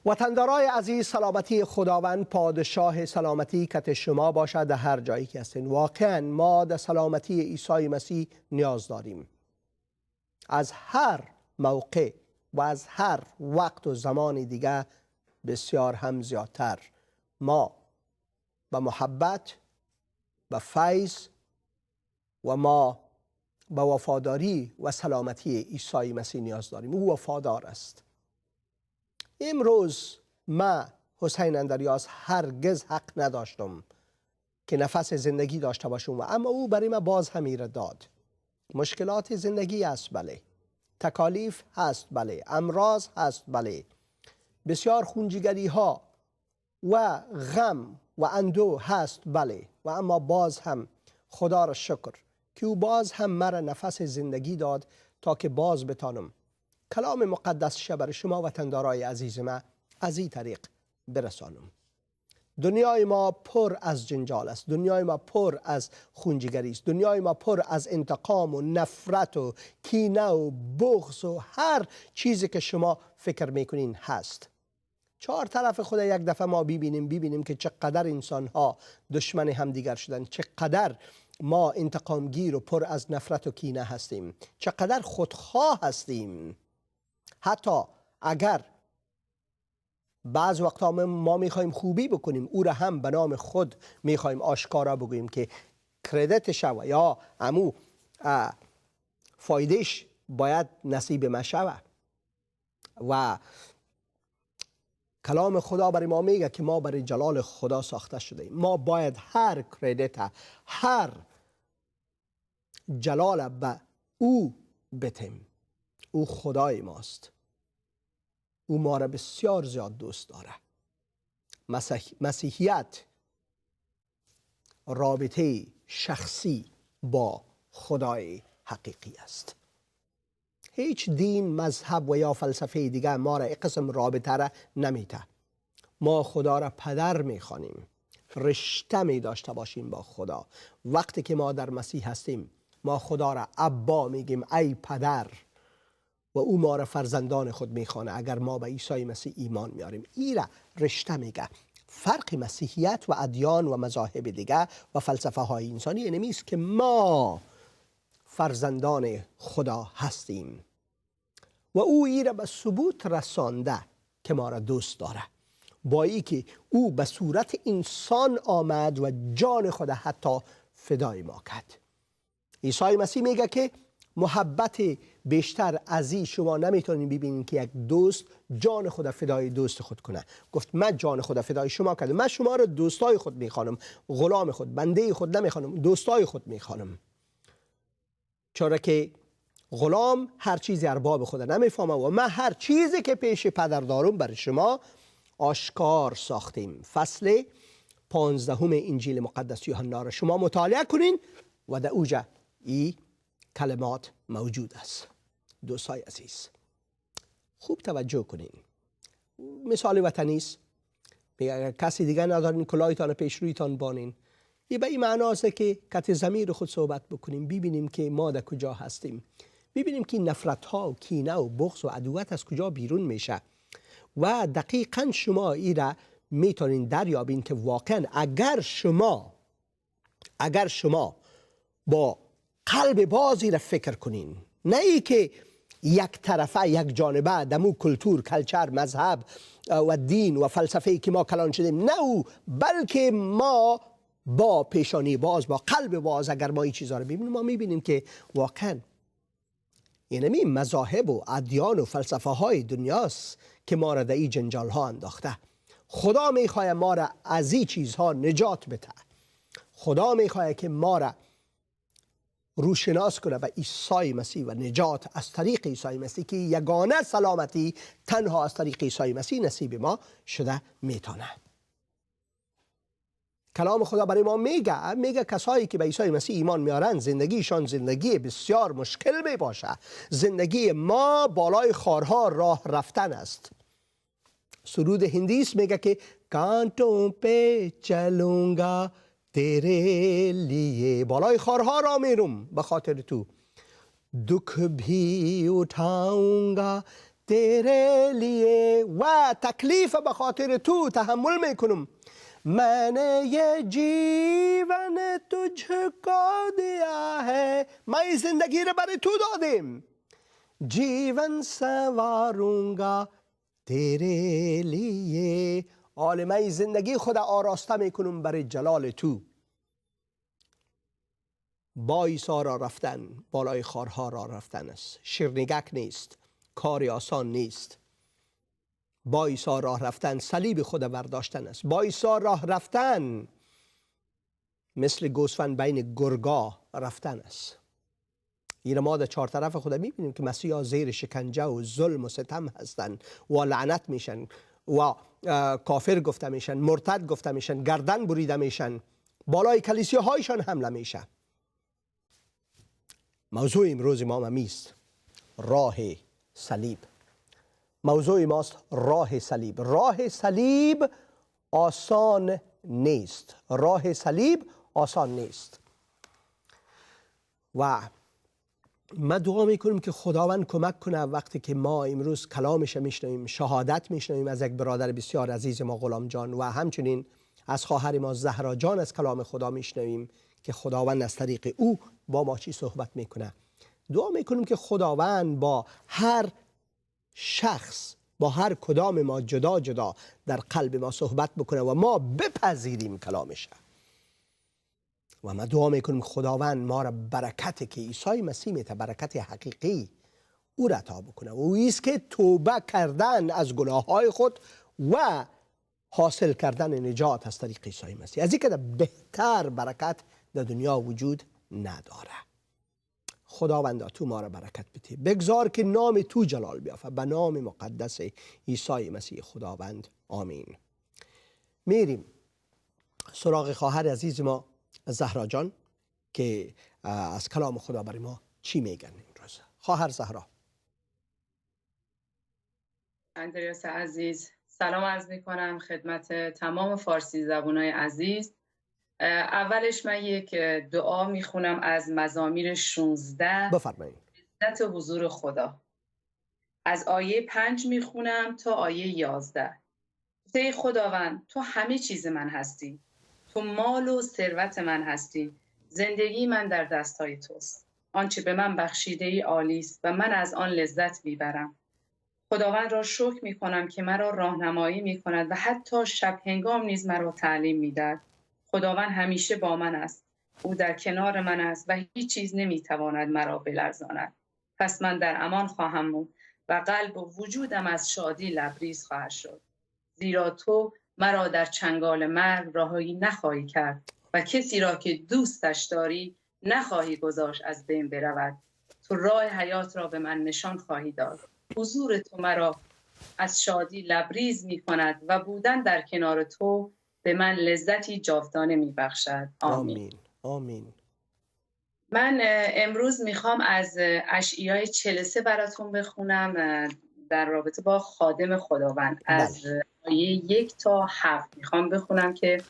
وطندارای عزیز، سلامتی خداوند پادشاه سلامتی کت شما باشد در هر جایی که هستین. واقعا ما در سلامتی عیسی مسیح نیاز داریم. از هر موقع و از هر وقت و زمان دیگه بسیار هم زیادتر ما به محبت، به فیض و ما به وفاداری و سلامتی عیسی مسیح نیاز داریم. او وفادار است. امروز من حسین اندریاس هرگز حق نداشتم که نفس زندگی داشته باشم، اما او برای من باز همیره داد. مشکلات زندگی است، بله. تکالیف هست، بله. امراض هست، بله. بسیار خونجگری ها و غم و اندوه هست، بله. و اما باز هم خدا را شکر که او باز هم مرا نفس زندگی داد تا که باز بتانم کلام مقدس شبر شما وطندارای عزیز من از این طریق برسانم. دنیای ما پر از جنجال است. دنیای ما پر از خونجگری است. دنیای ما پر از انتقام و نفرت و کینه و بغض و هر چیزی که شما فکر میکنین هست. چهار طرف خود یک دفعه ما ببینیم که چقدر انسان ها دشمن همدیگر شدن، چقدر ما انتقامگیر و پر از نفرت و کینه هستیم، چقدر خودخواه هستیم. حتی اگر بعض وقتا ما میخوایم خوبی بکنیم، او را هم به نام خود میخوایم آشکارا بگوییم که کردیتش و یا امو فایدهش باید نصیب ما شوه. و کلام خدا برای ما میگه که ما برای جلال خدا ساخته شده ایم. ما باید هر کردیت، هر جلال به او بتیم. او خدای ماست. او ما را بسیار زیاد دوست داره. مسیحیت رابطه شخصی با خدای حقیقی است. هیچ دین، مذهب و یا فلسفه دیگر ما را این قسم رابطه را نمیده. ما خدا را پدر میخوانیم. رشته می داشته باشیم با خدا. وقتی که ما در مسیح هستیم ما خدا را ابا میگیم، ای پدر، و او ما را فرزندان خود میخوانه اگر ما به عیسی مسیح ایمان میاریم. این را رشته میگه. فرق مسیحیت و ادیان و مذاهب دیگه و فلسفه های انسانی اینمی است که ما فرزندان خدا هستیم و او این را به ثبوت رسانده که ما را دوست داره، با ای که او به صورت انسان آمد و جان خود حتی فدای ما کرد. عیسی مسیح میگه که محبت بیشتر از این شما نمیتونین ببینین که یک دوست جان خود فدای دوست خود کنه. گفت من جان خود فدای شما کردم. من شما را دوستای خود میخوانم، غلام خود، بنده خود نمیخوانم، دوستای خود میخوانم. چرا که غلام هر چیزی ارباب خود نمیفهمه و من هر چیزی که پیش پدر دارم برای شما آشکار ساختیم. فصل 15 انجیل مقدس یوحنا را شما مطالعه کنین و در اوجا این کلمات موجود است. دوستای عزیز، خوب توجه کنین. مثال وطنی است. اگر کسی دیگر ندارین کلاهتان پیش رویتان بانین. این به این معناست که کت ضمیر خود صحبت بکنیم، ببینیم که ما در کجا هستیم، ببینیم که نفرت ها و کینه و بغض و عدوت از کجا بیرون میشه و دقیقاً شما این را میتونین دریابین که واقعا اگر شما با قلب بازی را فکر کنین، نه ای که یک طرفه، یک جانبه دمو کلتور، کلچر، مذهب و دین و فلسفه که ما کلان شدیم، نه او، بلکه ما با پیشانی باز، با قلب باز اگر ما این چیزها رو ببینیم، ما میبینیم که واقعا یعنی مذاهب و ادیان و فلسفه های دنیاست که ما را در این جنجال ها انداخته. خدا میخواد ما را از این چیزها نجات بده. خدا میخواد که ما را روشناس کنه به عیسی مسیح و نجات از طریق عیسی مسیح که یگانه سلامتی تنها از طریق عیسی مسیح نصیب ما شده میتونه. کلام خدا برای ما میگه کسایی که به عیسی مسیح ایمان میارن زندگیشان زندگی بسیار مشکل می باشه. زندگی ما بالای خارها راه رفتن است. سرود هندیس میگه که کانتون پی چلونگا تیرے لیے، بالای خارها را میرم به خاطر تو. دکھ بھی اٹھاؤں گا تیرے لیے، و تکلیف به خاطر تو تحمل میکنم. میں نے یہ جیون تجھ کو دیا ہے، من این زندگی رو برای تو دادم. جیون سواروں گا تیرے لیے، حال من این زندگی خود آراسته میکنم برای جلال تو. با عیسی را رفتن بالای خارها را رفتن است. شیرنگک نیست، کاری آسان نیست. با عیسی راه رفتن صلیب خود برداشتن است. با عیسی راه رفتن مثل گوسفند بین گرگا رفتن است. این ما در چهار طرف خود میبینیم که مسیحا زیر شکنجه و ظلم و ستم هستند و لعنت میشن و کافر گفته میشن، مرتد گفته میشن، گردن بریده میشن، بالای کلیسیاهایشان حمله میشه. موضوع امروز ما همیست راه صلیب. موضوع ماست راه صلیب. راه صلیب آسان نیست. راه صلیب آسان نیست. و ما دعا میکنیم که خداوند کمک کنه وقتی که ما امروز کلامش میشنویم، شهادت میشنویم از یک برادر بسیار عزیز ما غلام جان و همچنین از خواهر ما زهرا جان از کلام خدا میشنویم که خداوند از طریق او با ما چی صحبت میکنه. دعا میکنیم که خداوند با هر شخص، با هر کدام ما جدا جدا در قلب ما صحبت بکنه و ما بپذیریم کلامش. و ما دعا میکنیم خداوند ما را برکتی که عیسی مسیح میده، برکت حقیقی او را عطا بکنه و او است که توبه کردن از گناههای خود و حاصل کردن نجات از طریق عیسی مسیح. از این که بهتر برکت در دنیا وجود نداره. خداوندا تو ما را برکت بده. بگذار که نام تو جلال بیافته به نام مقدس عیسی مسیح خداوند. آمین. میریم سراغ خواهر عزیز ما زهرا جان که از کلام خدا برای ما چی میگن امروز. خواهر زهرا. اندریاس عزیز، سلام عرض میکنم خدمت تمام فارسی زبانای عزیز. اولش من یک دعا میخونم از مزامیر 16. بفرمایید. عزت حضور خدا. از آیه 5 میخونم تا آیه 11. ای خداوند، تو همه چیز من هستی. تو مال و ثروت من هستی. زندگی من در دستهای توست. آنچه به من بخشیده ای عالی است و من از آن لذت میبرم. خداوند را شکر میکنم که مرا راهنمایی میکند و حتی شب هنگام نیز مرا تعلیم میدهد. خداوند همیشه با من است. او در کنار من است و هیچ چیز نمیتواند مرا بلرزاند. پس من در امان خواهم بود و قلب و وجودم از شادی لبریز خواهد شد. زیرا تو مرا در چنگال مرگ رهایی نخواهی کرد و کسی را که دوستش داری نخواهی گذاشت از بین برود. تو راه حیات را به من نشان خواهی داد. حضور تو مرا از شادی لبریز می کند و بودن در کنار تو به من لذتی جاودانه می بخشد. آمین. آمین. من امروز میخوام از اشعیای 43 براتون بخونم در رابطه با خادم خداوند. از آیه 1 تا 7 میخوام بخونم که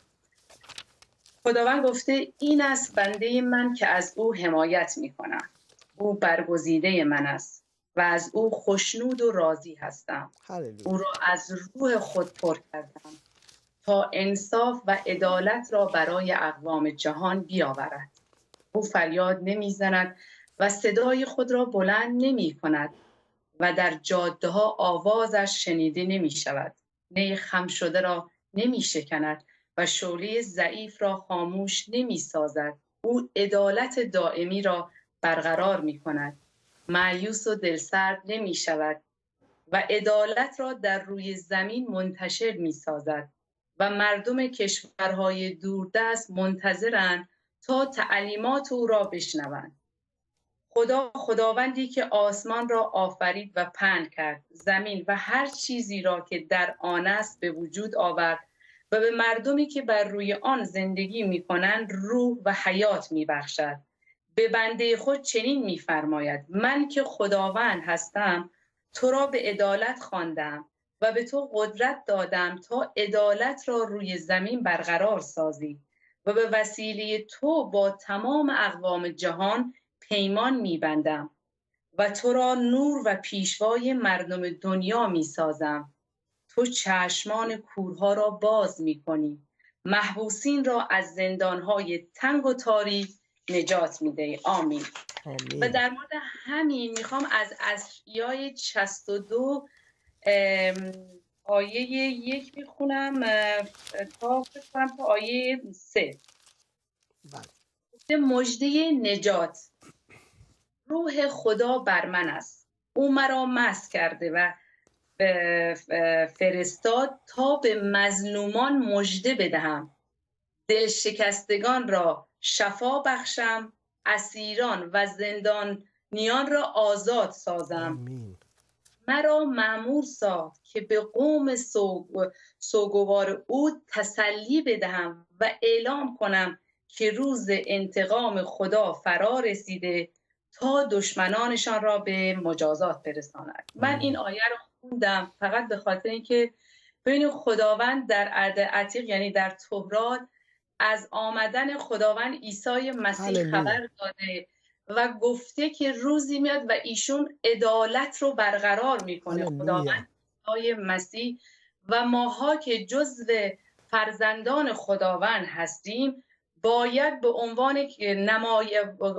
خداوند گفته این است بنده من که از او حمایت میکنم. او برگزیده من است و از او خوشنود و راضی هستم. او را از روح خود پر کردم تا انصاف و عدالت را برای اقوام جهان بیاورد. او فریاد نمیزند و صدای خود را بلند نمی کند و در جاده ها آوازش شنیده نمی شود. نی خم شده را نمی شکند و شعله ضعیف را خاموش نمی سازد. او عدالت دائمی را برقرار می کند. مایوس و دلسرد نمی شود و عدالت را در روی زمین منتشر می سازد و مردم کشورهای دوردست منتظرند تا تعلیمات او را بشنوند. خداوندی که آسمان را آفرید و پهن کرد، زمین و هر چیزی را که در آن است به وجود آورد و به مردمی که بر روی آن زندگی می‌کنند روح و حیات می‌بخشد. به بنده خود چنین می‌فرماید: من که خداوند هستم تو را به عدالت خواندم و به تو قدرت دادم تا عدالت را روی زمین برقرار سازی و به وسیله تو با تمام اقوام جهان پیمان می‌بندم و تو را نور و پیشوای مردم دنیا می‌سازم. تو چشمان کورها را باز می‌کنی، محبوسین را از زندان‌های تنگ و تاریک نجات می‌دهی. آمین. و در مورد همین میخوام از اشعیای 62 آیه 1 میخونم تا فکر کنم تا آیه 3. مژده نجات. روح خدا بر من است، او مرا مسح کرده و فرستاد تا به مظلومان مژده بدهم، دل شکستگان را شفا بخشم، اسیران و زندانیان را آزاد سازم. آمین. مرا مأمور ساخت که به قوم سوگوار او تسلی بدهم و اعلام کنم که روز انتقام خدا فرا رسیده تا دشمنانشان را به مجازات برساند. من این آیه رو خوندم فقط به خاطر اینکه ببینید خداوند در عهد عتیق یعنی در تورات از آمدن خداوند عیسی مسیح خبر داده و گفته که روزی میاد و ایشون عدالت رو برقرار میکنه. خداوند عیسی مسیح و ماها که جزو فرزندان خداوند هستیم باید به عنوان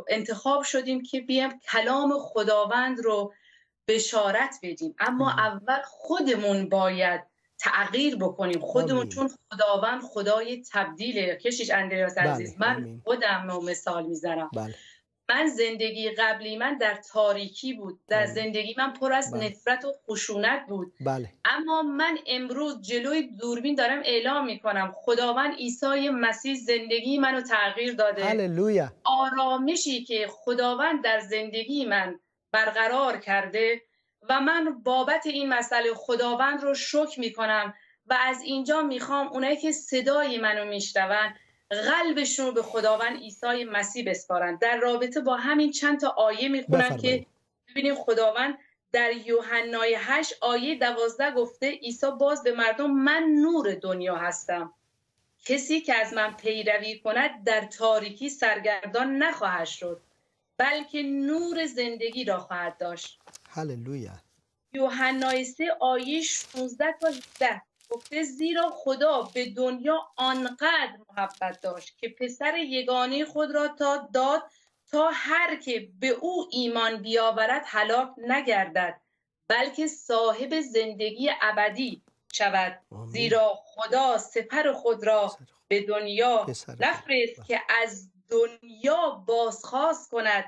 انتخاب شدیم که بیایم کلام خداوند رو بشارت بدیم، اما اول خودمون باید تغییر بکنیم خودمون. چون خداوند خدای تبدیله. کشیش اندریاس عزیز، من خودم رو مثال میزنم. من زندگی قبلی من در تاریکی بود، در زندگی من پر از نفرت و خشونت بود. اما من امروز جلوی دوربین دارم اعلام میکنم خداوند عیسی مسیح زندگی منو تغییر داده. هللویا. آرامشی که خداوند در زندگی من برقرار کرده و من بابت این مسئله خداوند رو شکر میکنم و از اینجا میخوام اونایی که صدای منو میشنون قلبشون رو به خداوند عیسی مسیح بسپارن. در رابطه با همین چند تا آیه میخونم که ببینیم خداوند در یوحنای 8 آیه 12 گفته عیسی باز به مردم من نور دنیا هستم، کسی که از من پیروی کند در تاریکی سرگردان نخواهد شد بلکه نور زندگی را خواهد داشت. هللویا. یوحنای 3 آیه 16 تا 17 گفته زیرا خدا به دنیا آنقدر محبت داشت که پسر یگانه خود را داد تا هر که به او ایمان بیاورد هلاک نگردد بلکه صاحب زندگی ابدی شود. زیرا خدا سپر خود را به دنیا نفرست که از دنیا بازخواست کند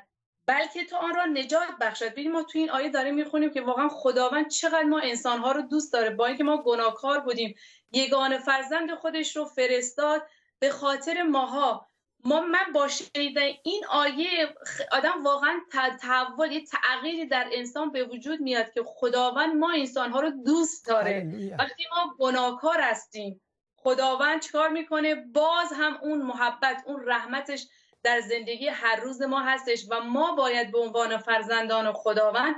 بلکه تا آن را نجات بخشد. ببینید ما تو این آیه داریم میخونیم که واقعا خداوند چقدر ما انسانها رو دوست داره. با اینکه ما گناهکار بودیم یگانه فرزند خودش رو فرستاد به خاطر ماها. من با شنیدن این آیه آدم واقعا تحول یه تغییری در انسان به وجود میاد که خداوند ما انسانها رو دوست داره. وقتی ما گناهکار هستیم خداوند چیکار میکنه؟ باز هم اون محبت اون رحمتش در زندگی هر روز ما هستش و ما باید به عنوان فرزندان خداوند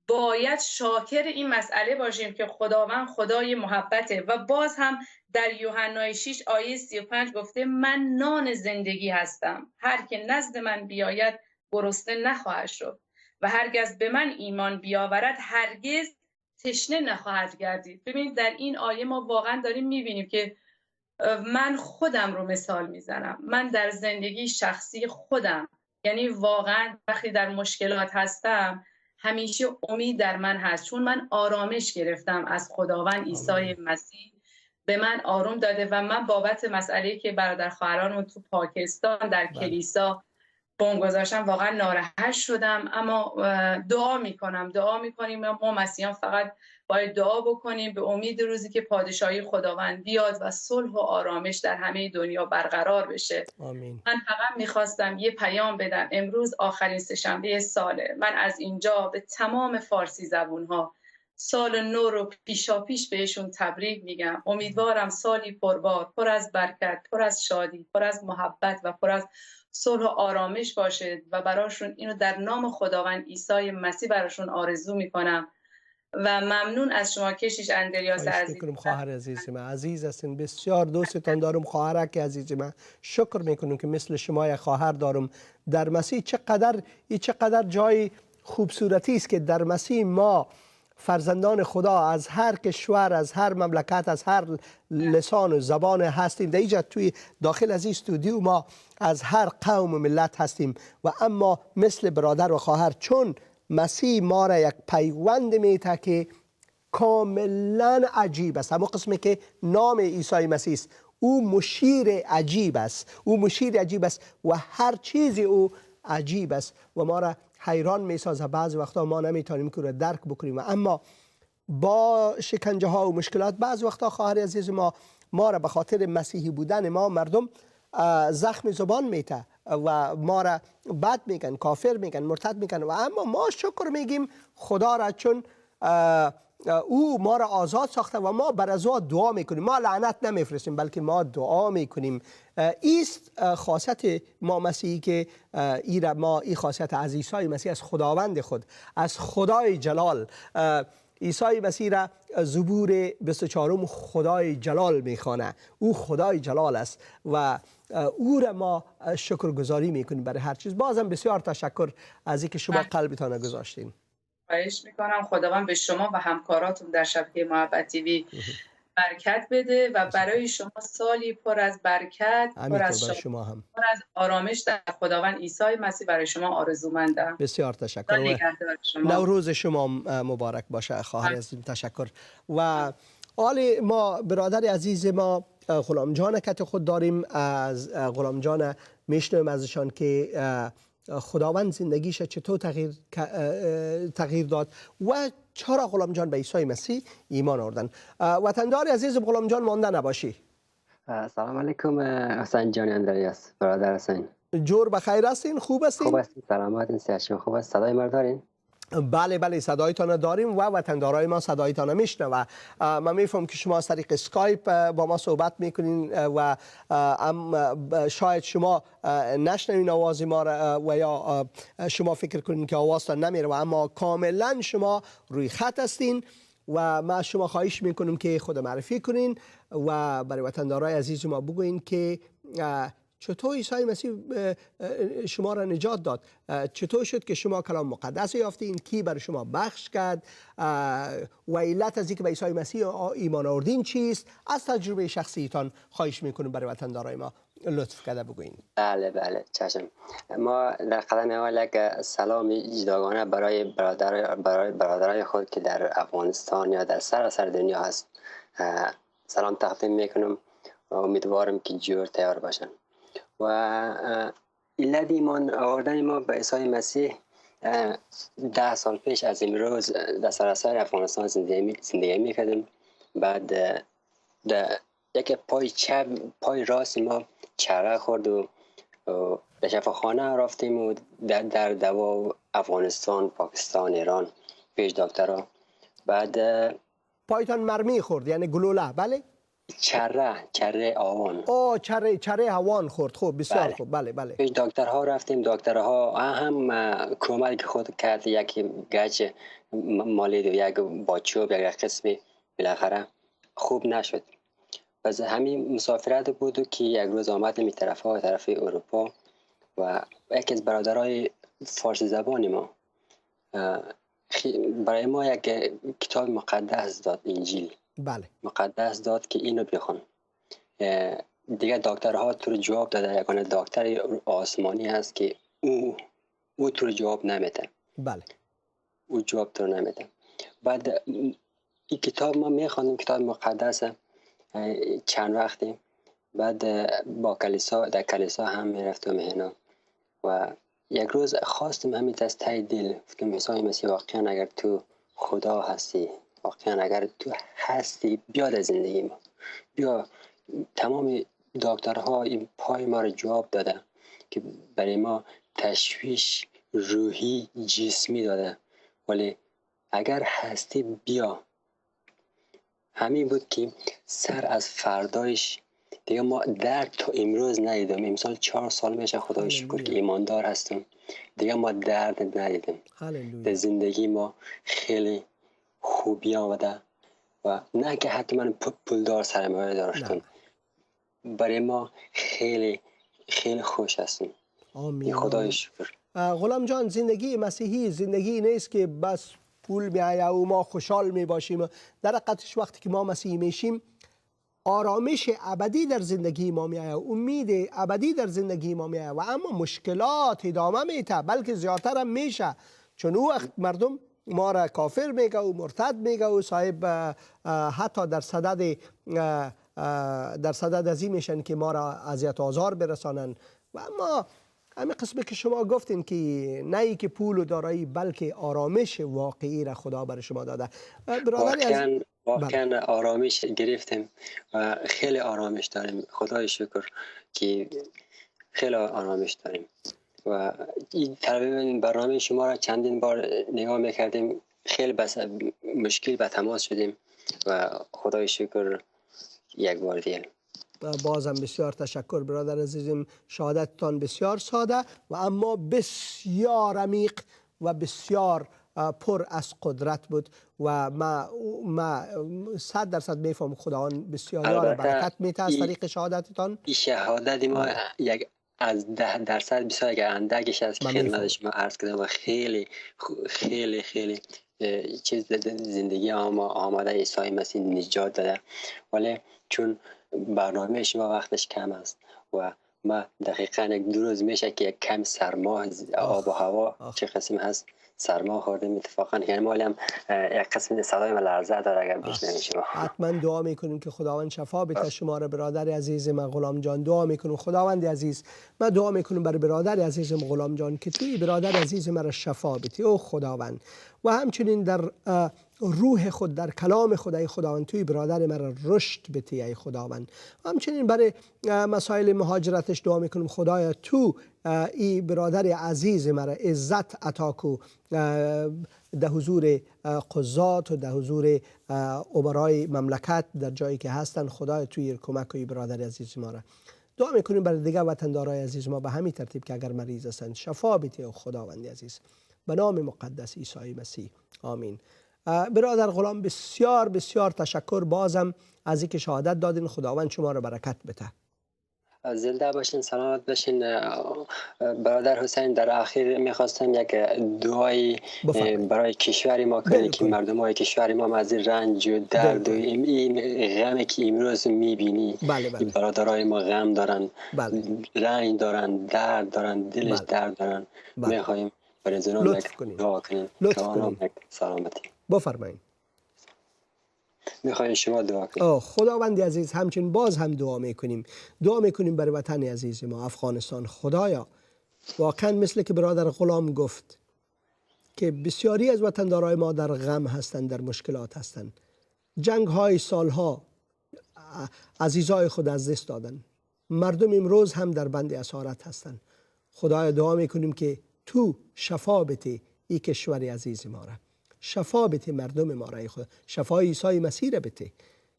باید شاکر این مسئله باشیم که خداوند خدای محبته. و باز هم در یوحنای 6 آیه 35 گفته من نان زندگی هستم، هر که نزد من بیاید گرسنه نخواهد شد و هرگز به من ایمان بیاورد هرگز تشنه نخواهد گردید. ببینید در این آیه ما واقعا داریم میبینیم که من خودم رو مثال میزنم. من در زندگی شخصی خودم یعنی واقعا وقتی در مشکلات هستم همیشه امید در من هست، چون من آرامش گرفتم از خداوند عیسی مسیح به من آروم داده و من بابت مسئله‌ای که برادر خواهرانمون تو پاکستان در کلیسا بمب گذاشتن واقعا ناراحت شدم. اما دعا میکنیم ما مسیحیان فقط باید دعا بکنیم به امید روزی که پادشاهی خداوند بیاد و صلح و آرامش در همه دنیا برقرار بشه. آمین. من فقط میخواستم یه پیام بدم. امروز آخرین سه‌شنبه ساله. من از اینجا به تمام فارسی زبونها سال نو رو پیشاپیش بهشون تبریک میگم. امیدوارم سالی پربار، پر از برکت، پر از شادی، پر از محبت و پر از صلح و آرامش باشه و براشون اینو در نام خداوند عیسی مسیح براشون آرزو میکنم و ممنون از شما کشیش اندریاس خواهش عزیز. میکنم خواهر عزیز من، عزیز هستین، بسیار دوستتان دارم خواهرک عزیز من. شکر میکنم که مثل شما یک خواهر دارم در مسیح. چقدر جای خوبصورتی است که در مسیح ما فرزندان خدا از هر کشور، از هر مملکت، از هر لسان و زبان هستیم. در اینجا توی داخل از این استودیو ما از هر قوم و ملت هستیم و اما مثل برادر و خواهر، چون مسیح ما را یک پیوند میته که کاملا عجیب است. همون قسمی که نام عیسی مسیح است، او مشیر عجیب است، او مشیر عجیب است و هر چیزی او عجیب است و ما را حیران میسازه. بعضی وقتا ما نمیتونیم که را درک بکنیم، اما با شکنجه ها و مشکلات بعضی وقتا خواهر عزیز ما را به خاطر مسیحی بودن ما مردم زخم زبان میته و ما را بد میگن، کافر میگن، مرتد میگن و اما ما شکر میگیم خدا را، چون او ما را آزاد ساخته و ما بر از او دعا میکنیم. ما لعنت نمیفرستیم بلکه ما دعا میکنیم. ایست خاصیت ما مسیحی که این خاصیت از عیسی مسیح، از خداوند خود، از خدای جلال. عیسی مسیح را زبور 24 خدای جلال میخوانه. او خدای جلال است و او را ما شکرگزاری میکنیم برای هر چیز. بازم بسیار تشکر از اینکه شما قلبتان گذاشتین. خواهش میکنم خداوند به شما و همکاراتون در شبکه محبت تیوی برکت بده و برای شما سالی پر از برکت، پر از شادی، شما هم پر از آرامش در خداوند عیسی مسیح برای شما آرزومندم. بسیار تشکر. نوروز شما مبارک باشه خواهر عزیز. تشکر. و حال ما برادر عزیز ما غلام جان کت خود داریم. از غلام جان میشنویم ازشان که خداوند زندگیش چطور تغییر داد و چرا غلام جان به عیسی مسیح ایمان آوردن. وطندار عزیز غلام جان مانده نباشی. سلام علیکم حسین جان اندریاس، برادر حسین. جور بخیر هستین؟ خوب هستین؟ خوب هستین، سلامتین، صحت شما خوب است؟ صدای ما دارین؟ بله صدایتان داریم و وطندارای ما صدایتان میشنوه. من میفهم که شما از طریق اسکایپ با ما صحبت میکنین و شاید شما نشنوین آواز ما و یا شما فکر کنین که آوازتان نمیره و اما کاملا شما روی خط هستین و ما شما خواهش میکنیم که خود معرفی کنین و برای وطندارای عزیز ما بگوین که چطور عیسی مسیح شما را نجات داد، چطور شد که شما کلام مقدس یافتین، کی برای شما بخش کرد و علت از اینکه به عیسی مسیح ایمان آوردین چیست. از تجربه شخصیتان خواهش میکنیم برای وطندارای ما لطف کرده بگوین. بله چشم. ما در قدم اول یک سلام جداگانه برای برادرای خود که در افغانستان یا در سراسر دنیا هست سلام تقدیم میکنم و امیدوارم که جور تیار باشن. و علت ایمان آوردن ما به عیسی مسیح 10 سال پیش از امروز در سراسر افغانستان زندگی میکردیم. بعد یک پای راست ما چرا خورد و به شفاخانه رفتیم و در دوا افغانستان، پاکستان، ایران پیش دکترها. بعد پایتان مرمی خورد یعنی گلوله؟ بله، چره آوان. چره هوان خورد. خوب، بسیار خوب. بله پیش دکترها رفتیم. دکترها هم کمک خود کرد، یک گچ مالید و یک باچوب یک قسمی، بالاخره خوب نشد. پس همین مسافرت بود که یک روز آمدیم طرف اروپا و یکی از برادرای فارسی زبان ما برای ما یک کتاب مقدس داد، انجیل. بله. مقدس داد که اینو بخون. دیگه دکترها تو رو جواب داده، یکانه دکتر آسمانی هست که او تو رو جواب نمیده. بله. او جواب تو رو نمیده. بعد این کتاب ما میخوانیم، کتاب مقدس چند وقتی. بعد با در کلیسا هم میرفتم اینا و یک روز خواستم همین از ته دل که عیسی مسیح واقعا اگر تو خدا هستی، واقعا اگر تو هستی، بیا در زندگی ما، بیا. تمام دکترها این پای ما رو جواب داده که برای ما تشویش روحی جسمی داده، ولی اگر هستی بیا. همین بود که سر از فردایش دیگه ما درد تا امروز ندیدم. امسال 4 سال میشه خدای شکر که ایماندار هستم، دیگه ما درد ندیدم. در زندگی ما خیلی خوبی آمده و نه که حتما پولدار سرمایه داشتم، برای ما خیلی خیلی خوش هستیم. آمین. خدای شکر. غلام جان، زندگی مسیحی زندگی نیست که بس پول میآید و ما خوشحال می باشیم. در حقیقتش وقتی که ما مسیحی میشیم آرامش ابدی در زندگی ما میآید، امید ابدی در زندگی ما میآید، و اما مشکلات ادامه میته، بلکه زیادتر هم میشه، چون او وقت مردم ما را کافر میگه و مرتد میگه و صاحب حتی در صدد از این میشن که ما را اذیت و آزار برسانن. و اما همین قسمی که شما گفتین که نه ای که پول و دارایی بلکه آرامش واقعی را خدا بر شما داده. واقعا آرامش گرفتیم و خیلی آرامش داریم. خدای شکر که خیلی آرامش داریم و این تقریبا برنامه شما را چندین بار نگاه میکردیم، خیلی بس مشکل به تماس شدیم و خدای شکر یک بار دیگه. بازم بسیار تشکر برادر عزیزم، شهادتتان بسیار ساده و اما بسیار عمیق و بسیار پر از قدرت بود و ما 100% میفهم خداوند بسیار یار برکت میته از طریق شهادتتان. این شهادت ما یک از 10% بسیار یک اندکش از خدمت شما عرض کردم و خیلی خیلی خیلی چیز زندگی ما آماده عیسی مسیح نجات داده، ولی چون برنامه شما وقتش کم است و ما دقیقا 1-2 روز میشه که یک کم سرما، آب و هوا چه قسم هست، سرما خوردیم اتفاقا. یعنی مالی هم یک قسم صدای لرزه داره اگر بشنویم شما. حتما دعا میکنیم که خداوند شفا بده شما را. برادر عزیز من غلام جان دعا میکنم. خداوند عزیز من دعا میکنم برای برادر عزیزم غلام جان که توی برادر عزیز من را شفا بده او خداوند، و همچنین در روح خود در کلام خدای خداوند توی برادر مرا رشد بده ای خداوند. همچنین برای مسائل مهاجرتش دعا میکنم خدایا تو ای برادر عزیز مرا عزت عطا کو در حضور قضات و در حضور امرای مملکت در جایی که هستن. خدایا توی کمک کوی برادر عزیز ما را. دعا میکنیم برای دیگر وطندارای عزیز ما به همین ترتیب که اگر مریض هستند شفا بده او خداوند عزیز، به نام مقدس عیسی مسیح آمین. برادر غلام بسیار بسیار تشکر بازم از اینکه شهادت دادین. خداوند شما را برکت بده. زنده باشین، سلامت باشین. برادر حسین در آخر میخواستم یک دعای برای کشور ما کنید که مردم های کشور ما از رنج و درد و این غمی که امروز میبینی، برادرای ما غم دارن، رنج دارن، درد دارن، دلش درد دارن. میخوایم برای زنان دعا کنید که سلامتی. بفرمایید. میخوایم شما دعا کنید. خداوند عزیز همچنین باز هم دعا میکنیم برای وطن عزیز ما افغانستان. خدایا واقعا مثل که برادر غلام گفت که بسیاری از وطندارای ما در غم هستند، در مشکلات هستند، جنگ های سالها عزیزای خود از دست دادن، مردم امروز هم در بند اسارت هستند. خدایا دعا میکنیم که تو شفا بده این کشور عزیز ما را، شفا بده مردم ما را، خود شفای عیسی مسیح را بده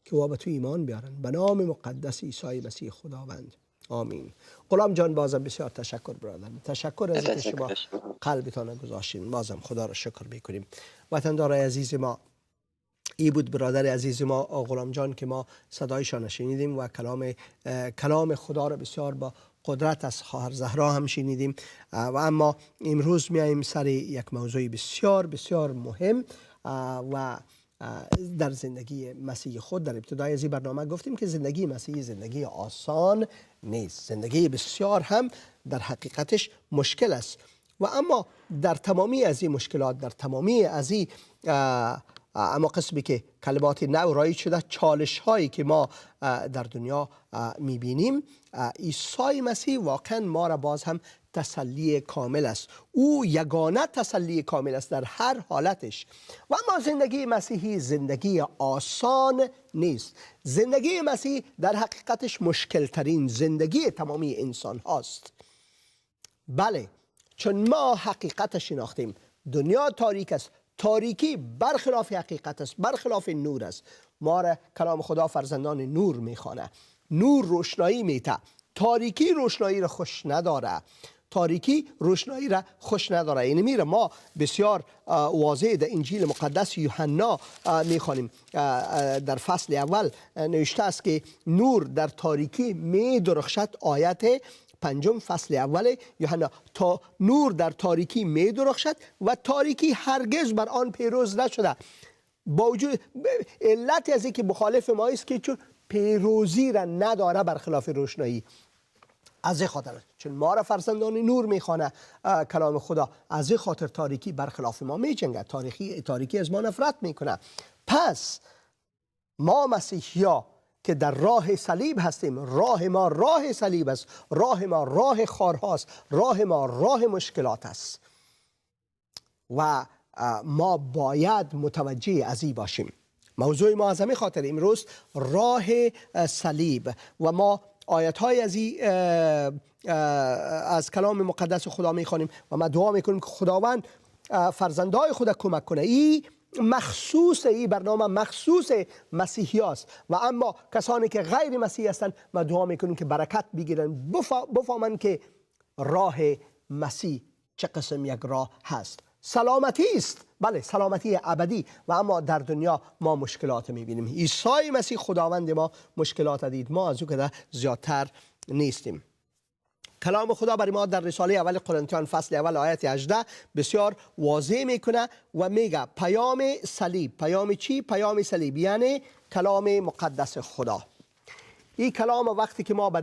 که او به تو ایمان بیارن، به نام مقدس عیسی مسیح خداوند آمین. غلام جان بازم بسیار تشکر برادر، تشکر از اینکه شما قلبتان گذاشتین. بازم خدا را شکر میکنیم. وطندارای عزیز ما، ای بود برادر عزیز ما غلام جان که ما صدایشان شنیدیم و کلام خدا را بسیار با قدرت از خواهر زهرا هم شنیدیم. و اما امروز میایم سر یک موضوع بسیار بسیار مهم و در زندگی مسیحی خود. در ابتدای از این برنامه گفتیم که زندگی مسیحی زندگی آسان نیست، زندگی بسیار هم در حقیقتش مشکل است. و اما در تمامی از این مشکلات، در تمامی از این اما قسمی که کلمات نو رایج شده، چالش هایی که ما در دنیا میبینیم، عیسی مسیح واقعا ما را باز هم تسلی کامل است. او یگانه تسلی کامل است در هر حالتش. و اما زندگی مسیحی زندگی آسان نیست. زندگی مسیح در حقیقتش مشکل ترین زندگی تمامی انسان هاست. بله، چون ما حقیقت شناختیم، دنیا تاریک است، تاریکی برخلاف حقیقت است، برخلاف نور است. ما را کلام خدا فرزندان نور میخوانه. نور روشنایی میده، تاریکی روشنایی را خوش نداره. تاریکی روشنایی را خوش نداره. یعنی میره ما بسیار واضح در انجیل مقدس یوحنا میخوانیم، در فصل اول نوشته است که نور در تاریکی میدرخشد. آیت 5 فصل اول یوحنا، تا نور در تاریکی میدرخشد و تاریکی هرگز بر آن پیروز نشده. با وجود علت از اینکه مخالف ما است که چون پیروزی را نداره برخلاف روشنایی. از این خاطر چون ما را فرزندان نور میخوانه کلام خدا، از این خاطر تاریکی برخلاف ما میجنگه، تاریکی از ما نفرت میکنه. پس ما مسیحیا که در راه صلیب هستیم، راه ما راه صلیب است، راه ما راه خارهاست، راه ما راه مشکلات است و ما باید متوجه از این باشیم. موضوع ما از همین خاطر امروز راه صلیب و ما آیت های از کلام مقدس خدا میخوانیم و ما دعا میکنیم که خداوند فرزندای خود کمک کنه. این برنامه مخصوص مسیحی است و اما کسانی که غیر مسیحی هستند ما دعا میکنیم که برکت بگیرن، بفهمن که راه مسیح چه قسم یک راه هست. سلامتی است، بله سلامتی ابدی، و اما در دنیا ما مشکلات میبینیم. عیسی مسیح خداوند ما مشکلات دید، ما از او که زیادتر نیستیم. کلام خدا برای ما در رساله اول قرنتیان فصل اول آیت 18 بسیار واضح میکنه و میگه پیام صلیب. پیام چی؟ پیام صلیب یعنی کلام مقدس خدا. این کلام وقتی که ما به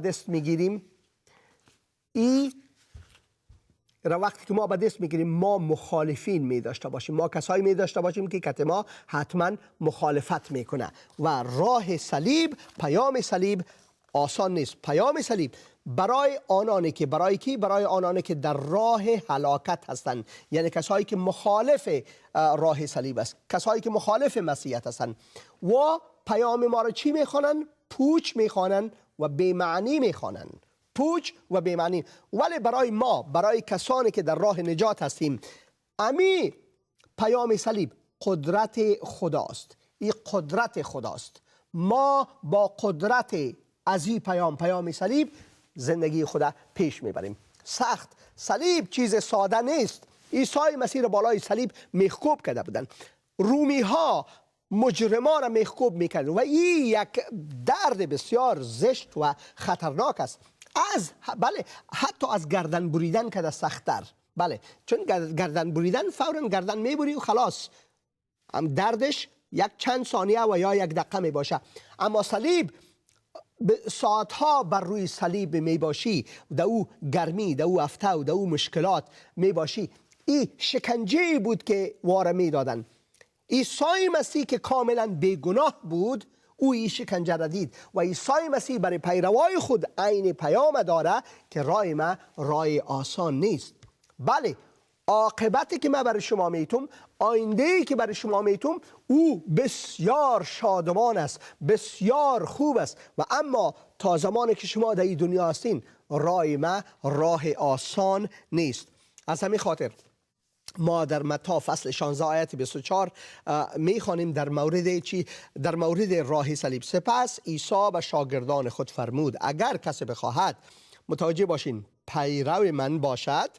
دست میگیریم، ما مخالفین می داشته باشیم، ما کسایی می داشته باشیم که کت ما حتما مخالفت میکنه و راه صلیب، پیام صلیب آسان نیست. پیام صلیب برای آنانی که برای آنانی که در راه هلاکت هستند، یعنی کسایی که مخالف راه صلیب است، کسایی که مخالف مسیحیت هستند و پیام ما را چی میخوانن؟ پوچ میخوانن و بی‌معنی میخوانن. پوچ و بی‌معنی. ولی برای ما، برای کسانی که در راه نجات هستیم، امی پیام صلیب قدرت خداست. این قدرت خداست. ما با قدرت از این پیام صلیب زندگی خدا پیش میبریم. سخت، صلیب چیز ساده نیست. عیسی مسیح را بالای صلیب میخکوب کرده بودن. رومی ها مجرمان را میخکوب میکردن و این یک درد بسیار زشت و خطرناک است. بله حتی از گردن بریدن که سخت‌تر. بله چون گردن بریدن فوراً گردن میبری و خلاص، هم دردش یک چند ثانیه و یا یک دقیقه میباشه. اما صلیب ساعتها بر روی صلیب میباشی، در او گرمی، در او افته و در او مشکلات میباشی. این شکنجه بود که واره میدادن. عیسی مسیح که کاملا بیگناه بود، او این شکنجه را دید و عیسی مسیح برای پیروای خود عین پیام داره که راه ما راه آسان نیست. بله عاقبتی که من برای شما میتم، آینده‌ای که برای شما میتم، او بسیار شادمان است، بسیار خوب است و اما تا زمانی که شما در این دنیا هستین راه ما راه آسان نیست. از همین خاطر ما در متی فصل 16 آیت 24 میخوانیم در مورد چی؟ در مورد راه صلیب. سپس عیسی و شاگردان خود فرمود اگر کسی بخواهد، متوجه باشین، پیرو من باشد،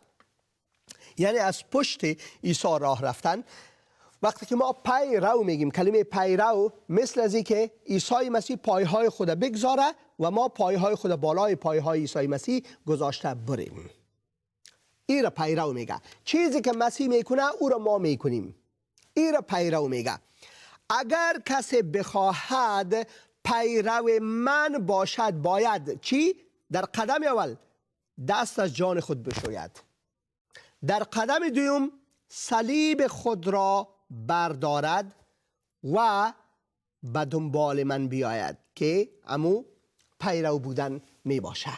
یعنی از پشت عیسی راه رفتن. وقتی که ما پیرو میگیم، کلمه پیرو مثل از این که عیسی مسیح پایهای خود بگذاره و ما پایهای خود بالای پایهای عیسی مسیح گذاشته بریم. این را پیرو میگه. چیزی که مسیح میکنه او را ما میکنیم. این را پیرو میگه. اگر کسی بخواهد پیرو من باشد، باید چی؟ در قدم اول دست از جان خود بشوید. در قدم دوم صلیب خود را بردارد و به دنبال من بیاید، که امو پیرو بودن می باشه.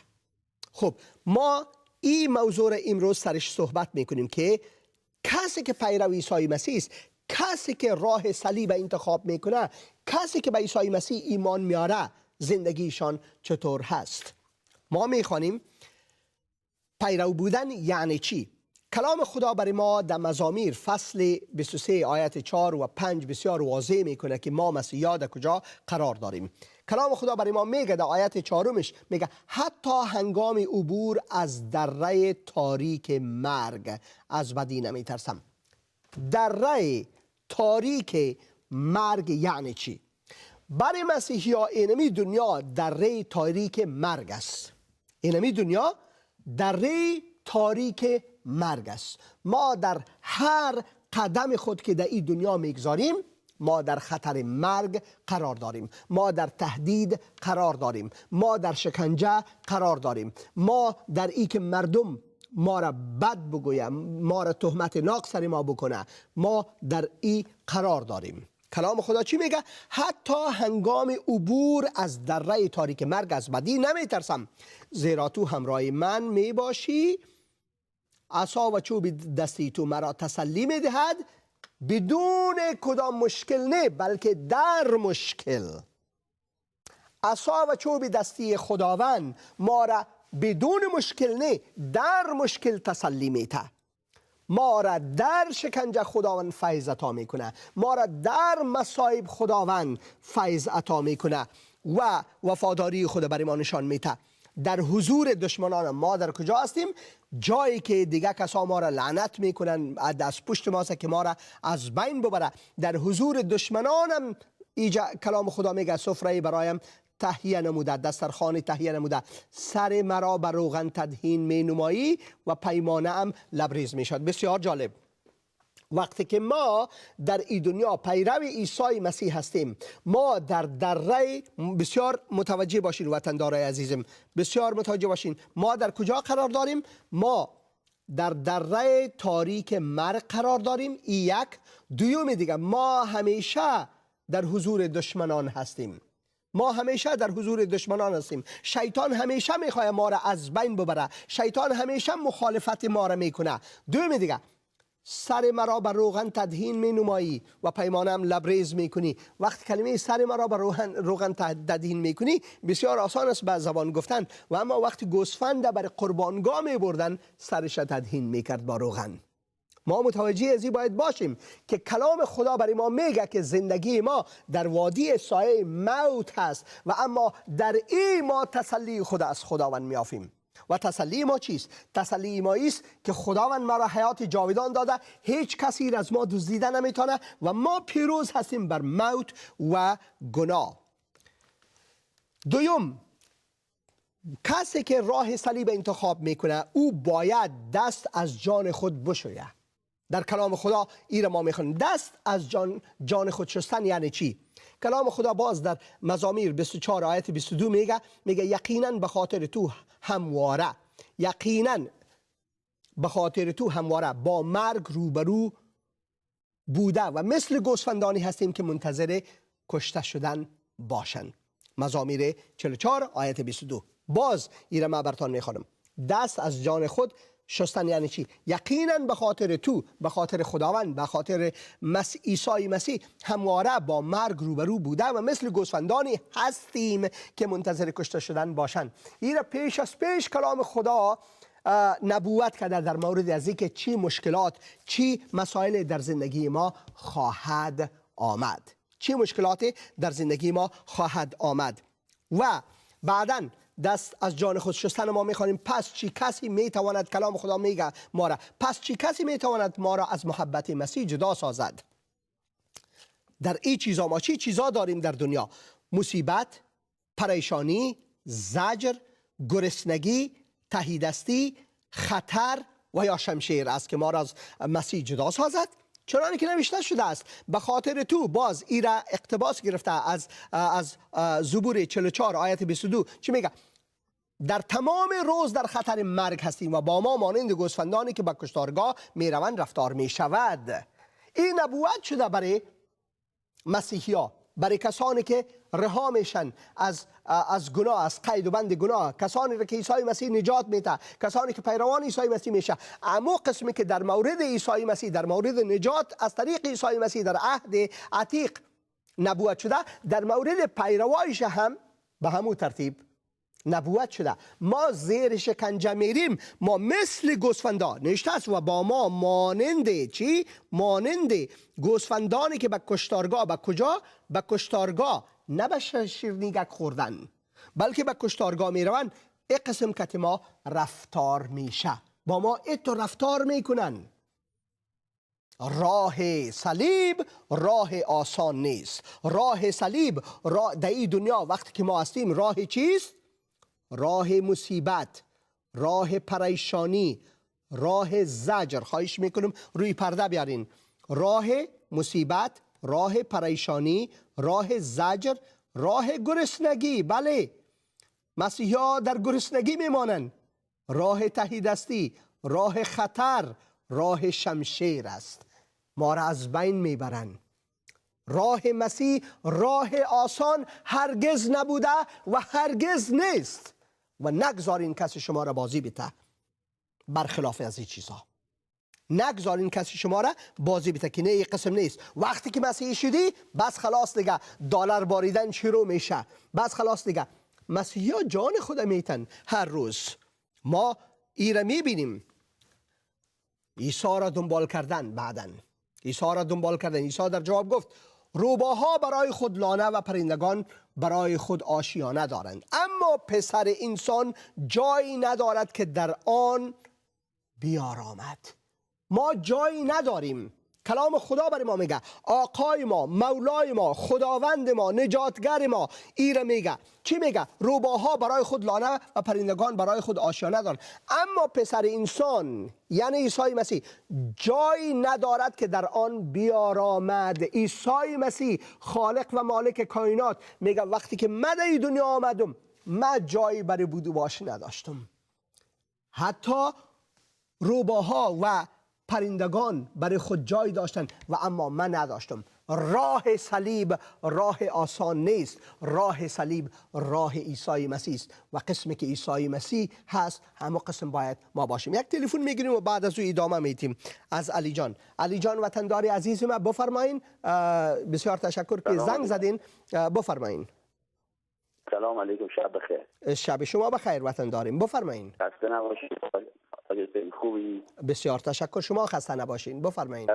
خب ما این موضوع را امروز سرش صحبت میکنیم که کسی که پیرو عیسی مسیح است، کسی که راه صلیب انتخاب میکنه، کسی که به عیسی مسیح ایمان میاره، زندگیشان چطور هست. ما میخوانیم پیرو بودن یعنی چی؟ کلام خدا برای ما در مزامیر فصل 23 آیت 4 و 5 بسیار واضح میکنه که ما مسیحا در کجا قرار داریم. کلام خدا برای ما میگه در آیت 4 میگه حتی هنگام عبور از دره تاریک مرگ از بدی نمیترسم. دره تاریک مرگ یعنی چی؟ برای مسیحی ها اینمی دنیا دره تاریک مرگ است. اینمی دنیا دره تاریک مرگ است. ما در هر قدم خود که در این دنیا میگذاریم ما در خطر مرگ قرار داریم، ما در تهدید قرار داریم، ما در شکنجه قرار داریم، ما در ای که مردم ما را بد بگویم، ما را تهمت ناق سر ما بکنه، ما در ای قرار داریم. کلام خدا چی میگه؟ حتی هنگام عبور از دره تاریک مرگ از بدی نمیترسم، زیرا تو همراه من میباشی، عصا و چوب دستی تو مرا تسلی میدهد. بدون کدام مشکل نه بلکه در مشکل. عصا و چوب دستی خداوند ما را بدون مشکل نه در مشکل تسلی میده. ما را در شکنجه خداوند فیض عطا میکنه، ما را در مصائب خداوند فیض عطا میکنه و وفاداری خود برای ما نشان میده. در حضور دشمنان ما در کجا هستیم؟ جایی که دیگه کسا ما را لعنت میکنن، از پشت ما که ما را از بین ببره. در حضور دشمنانم ایجا کلام خدا میگه سفره برایم تهیه نموده، دسترخوان تهیه نموده، سر مرا بر روغن تدهین می نمایی و پیمانه ام لبریز می شد. بسیار جالب. وقتی که ما در این دنیا پیرو عیسی مسیح هستیم، ما در دره، بسیار متوجه باشین وطندارای عزیزم، بسیار متوجه باشین، ما در کجا قرار داریم؟ ما در دره تاریک مرگ قرار داریم. یک. دوم دیگه ما همیشه در حضور دشمنان هستیم. ما همیشه در حضور دشمنان هستیم. شیطان همیشه میخواد ما را از بین ببره، شیطان همیشه مخالفت ما را میکنه. دوم دیگه سر مرا بر روغن تدهین می نمایی و پیمانم لبریز می کنی. وقتی کلمه سر مرا بر روغن تدهین می کنی بسیار آسان است به زبان گفتن، و اما وقتی گوسفند برای قربانگاه می بردن سرش تدهین می کرد با روغن. ما متوجه ازی باید باشیم که کلام خدا برای ما میگه که زندگی ما در وادی سایه موت هست و اما در این ما تسلی خود از خداوند میافیم. و تسلی ما چیست؟ تسلی ما است که خداوند ما را حیات جاودان داده، هیچ کسی از ما دزدیده نمیتونه و ما پیروز هستیم بر موت و گناه. دوم، کسی که راه صلیب انتخاب میکنه او باید دست از جان خود بشویه. در کلام خدا این را ما میخونیم. دست از جان خود شستن یعنی چی؟ کلام خدا باز در مزامیر 24 آیت 22 میگه یقینا به خاطر تو همواره، یقینا به خاطر تو همواره با مرگ روبرو بوده و مثل گوسفندانی هستیم که منتظر کشته شدن باشن. مزامیر 44 آیت 22. باز این را ما براتون میخوانم. دست از جان خود شستن یعنی چی؟ یقینا به خاطر تو، به خاطر خداوند، به خاطر عیسی مسیح همواره با مرگ روبرو بوده و مثل گوسفندانی هستیم که منتظر کشته شدن باشند. این را پیش از پیش کلام خدا نبوت کرده در مورد از اینکه چی مشکلات، چی مسائل در زندگی ما خواهد آمد، چی مشکلات در زندگی ما خواهد آمد. و بعداً دست از جان خود شستن ما میخوانیم. پس چی کسی میتواند، کلام خدا میگه ما را، پس چی کسی میتواند ما را از محبت مسیح جدا سازد؟ در این چیزا ما چی چیزا داریم در دنیا؟ مصیبت، پریشانی، زجر، گرسنگی، تهیدستی، خطر و یا شمشیر است که ما را از مسیح جدا سازد. چنانه که نوشته شده است به خاطر تو. باز این را اقتباس گرفته از زبور 44 آیت 22. چی میگه؟ در تمام روز در خطر مرگ هستیم و با ما مانند گوسفندانی که به کشتارگاه میروند رفتار میشود. این نبوت شده برای مسیحیا، برای کسانی که رها میشن از گناه، از قید و بند گناه، کسانی را که عیسی مسیح نجات میده، کسانی که پیروان عیسی مسیح میشه. اما قسمی که در مورد عیسی مسیح، در مورد نجات از طریق عیسی مسیح در عهد عتیق نبوت شده، در مورد پیروایش هم به همون ترتیب نبوت شده. ما زیر شکنجه میریم، ما مثل گوسفندا نشته است و با ما مانند چی؟ مانند گوسفندانی که به کشتارگاه، به کجا؟ به کشتارگاه، نه به شیرینیک خوردن، بلکه به کشتارگاه میروند. این قسم که ما رفتار میشه، با ما اتو رفتار میکنن. راه صلیب راه آسان نیست. راه صلیب در این دنیا وقتی که ما هستیم، راه چیست؟ راه مصیبت، راه پریشانی، راه زجر. خواهش میکنم روی پرده بیارین. راه مصیبت، راه پریشانی، راه زجر، راه گرسنگی. بله، مسیحا در گرسنگی میمانند. راه تهیدستی، راه خطر، راه شمشیر است، ما را از بین میبرند. راه مسیح راه آسان هرگز نبوده و هرگز نیست و نگذارین کسی شما را بازی بده. برخلاف از این چیزها نگذارین کسی شما را بازی بده که نه، این قسم نیست. وقتی که مسیحی شدی بس خلاص دیگه، دلار باریدن شروع میشه، بس خلاص دیگه. مسیحی ها جان خود میتن هر روز. ما ایره میبینیم عیسی را دنبال کردن. بعدن عیسی را دنبال کردن. عیسی در جواب گفت روباها برای خود لانه و پرندگان برای خود آشیانه دارند، اما پسر انسان جایی ندارد که در آن بیارامد. ما جایی نداریم. کلام خدا برای ما میگه، آقای ما، مولای ما، خداوند ما، نجاتگر ما ایره میگه. چی میگه؟ روباها برای خود لانه و پرندگان برای خود آشیانه دارند، اما پسر انسان یعنی عیسی مسیح جایی ندارد که در آن بیارامد. عیسی مسیح خالق و مالک کائنات میگه وقتی که من در دنیا آمدم، من جایی برای بود و باش نداشتم. حتی روباها و پرندگان برای خود جای داشتن و اما من نداشتم. راه صلیب راه آسان نیست. راه صلیب راه عیسی مسیح است و قسمی که عیسی مسیح هست همه قسم باید ما باشیم. یک تلفن میگیریم و بعد از او ادامه میدیم. از علی جان. علی جان وطندار عزیز ما، بفرمایین. بسیار تشکر که زنگ زدین. بفرمایین. سلام علیکم، شب بخیر. شب شما بخیر وطنداریم. بفرمایین. خسته نباشید. خوبی؟ بسیار تشکر. شما خسته نباشین. بفرمایین.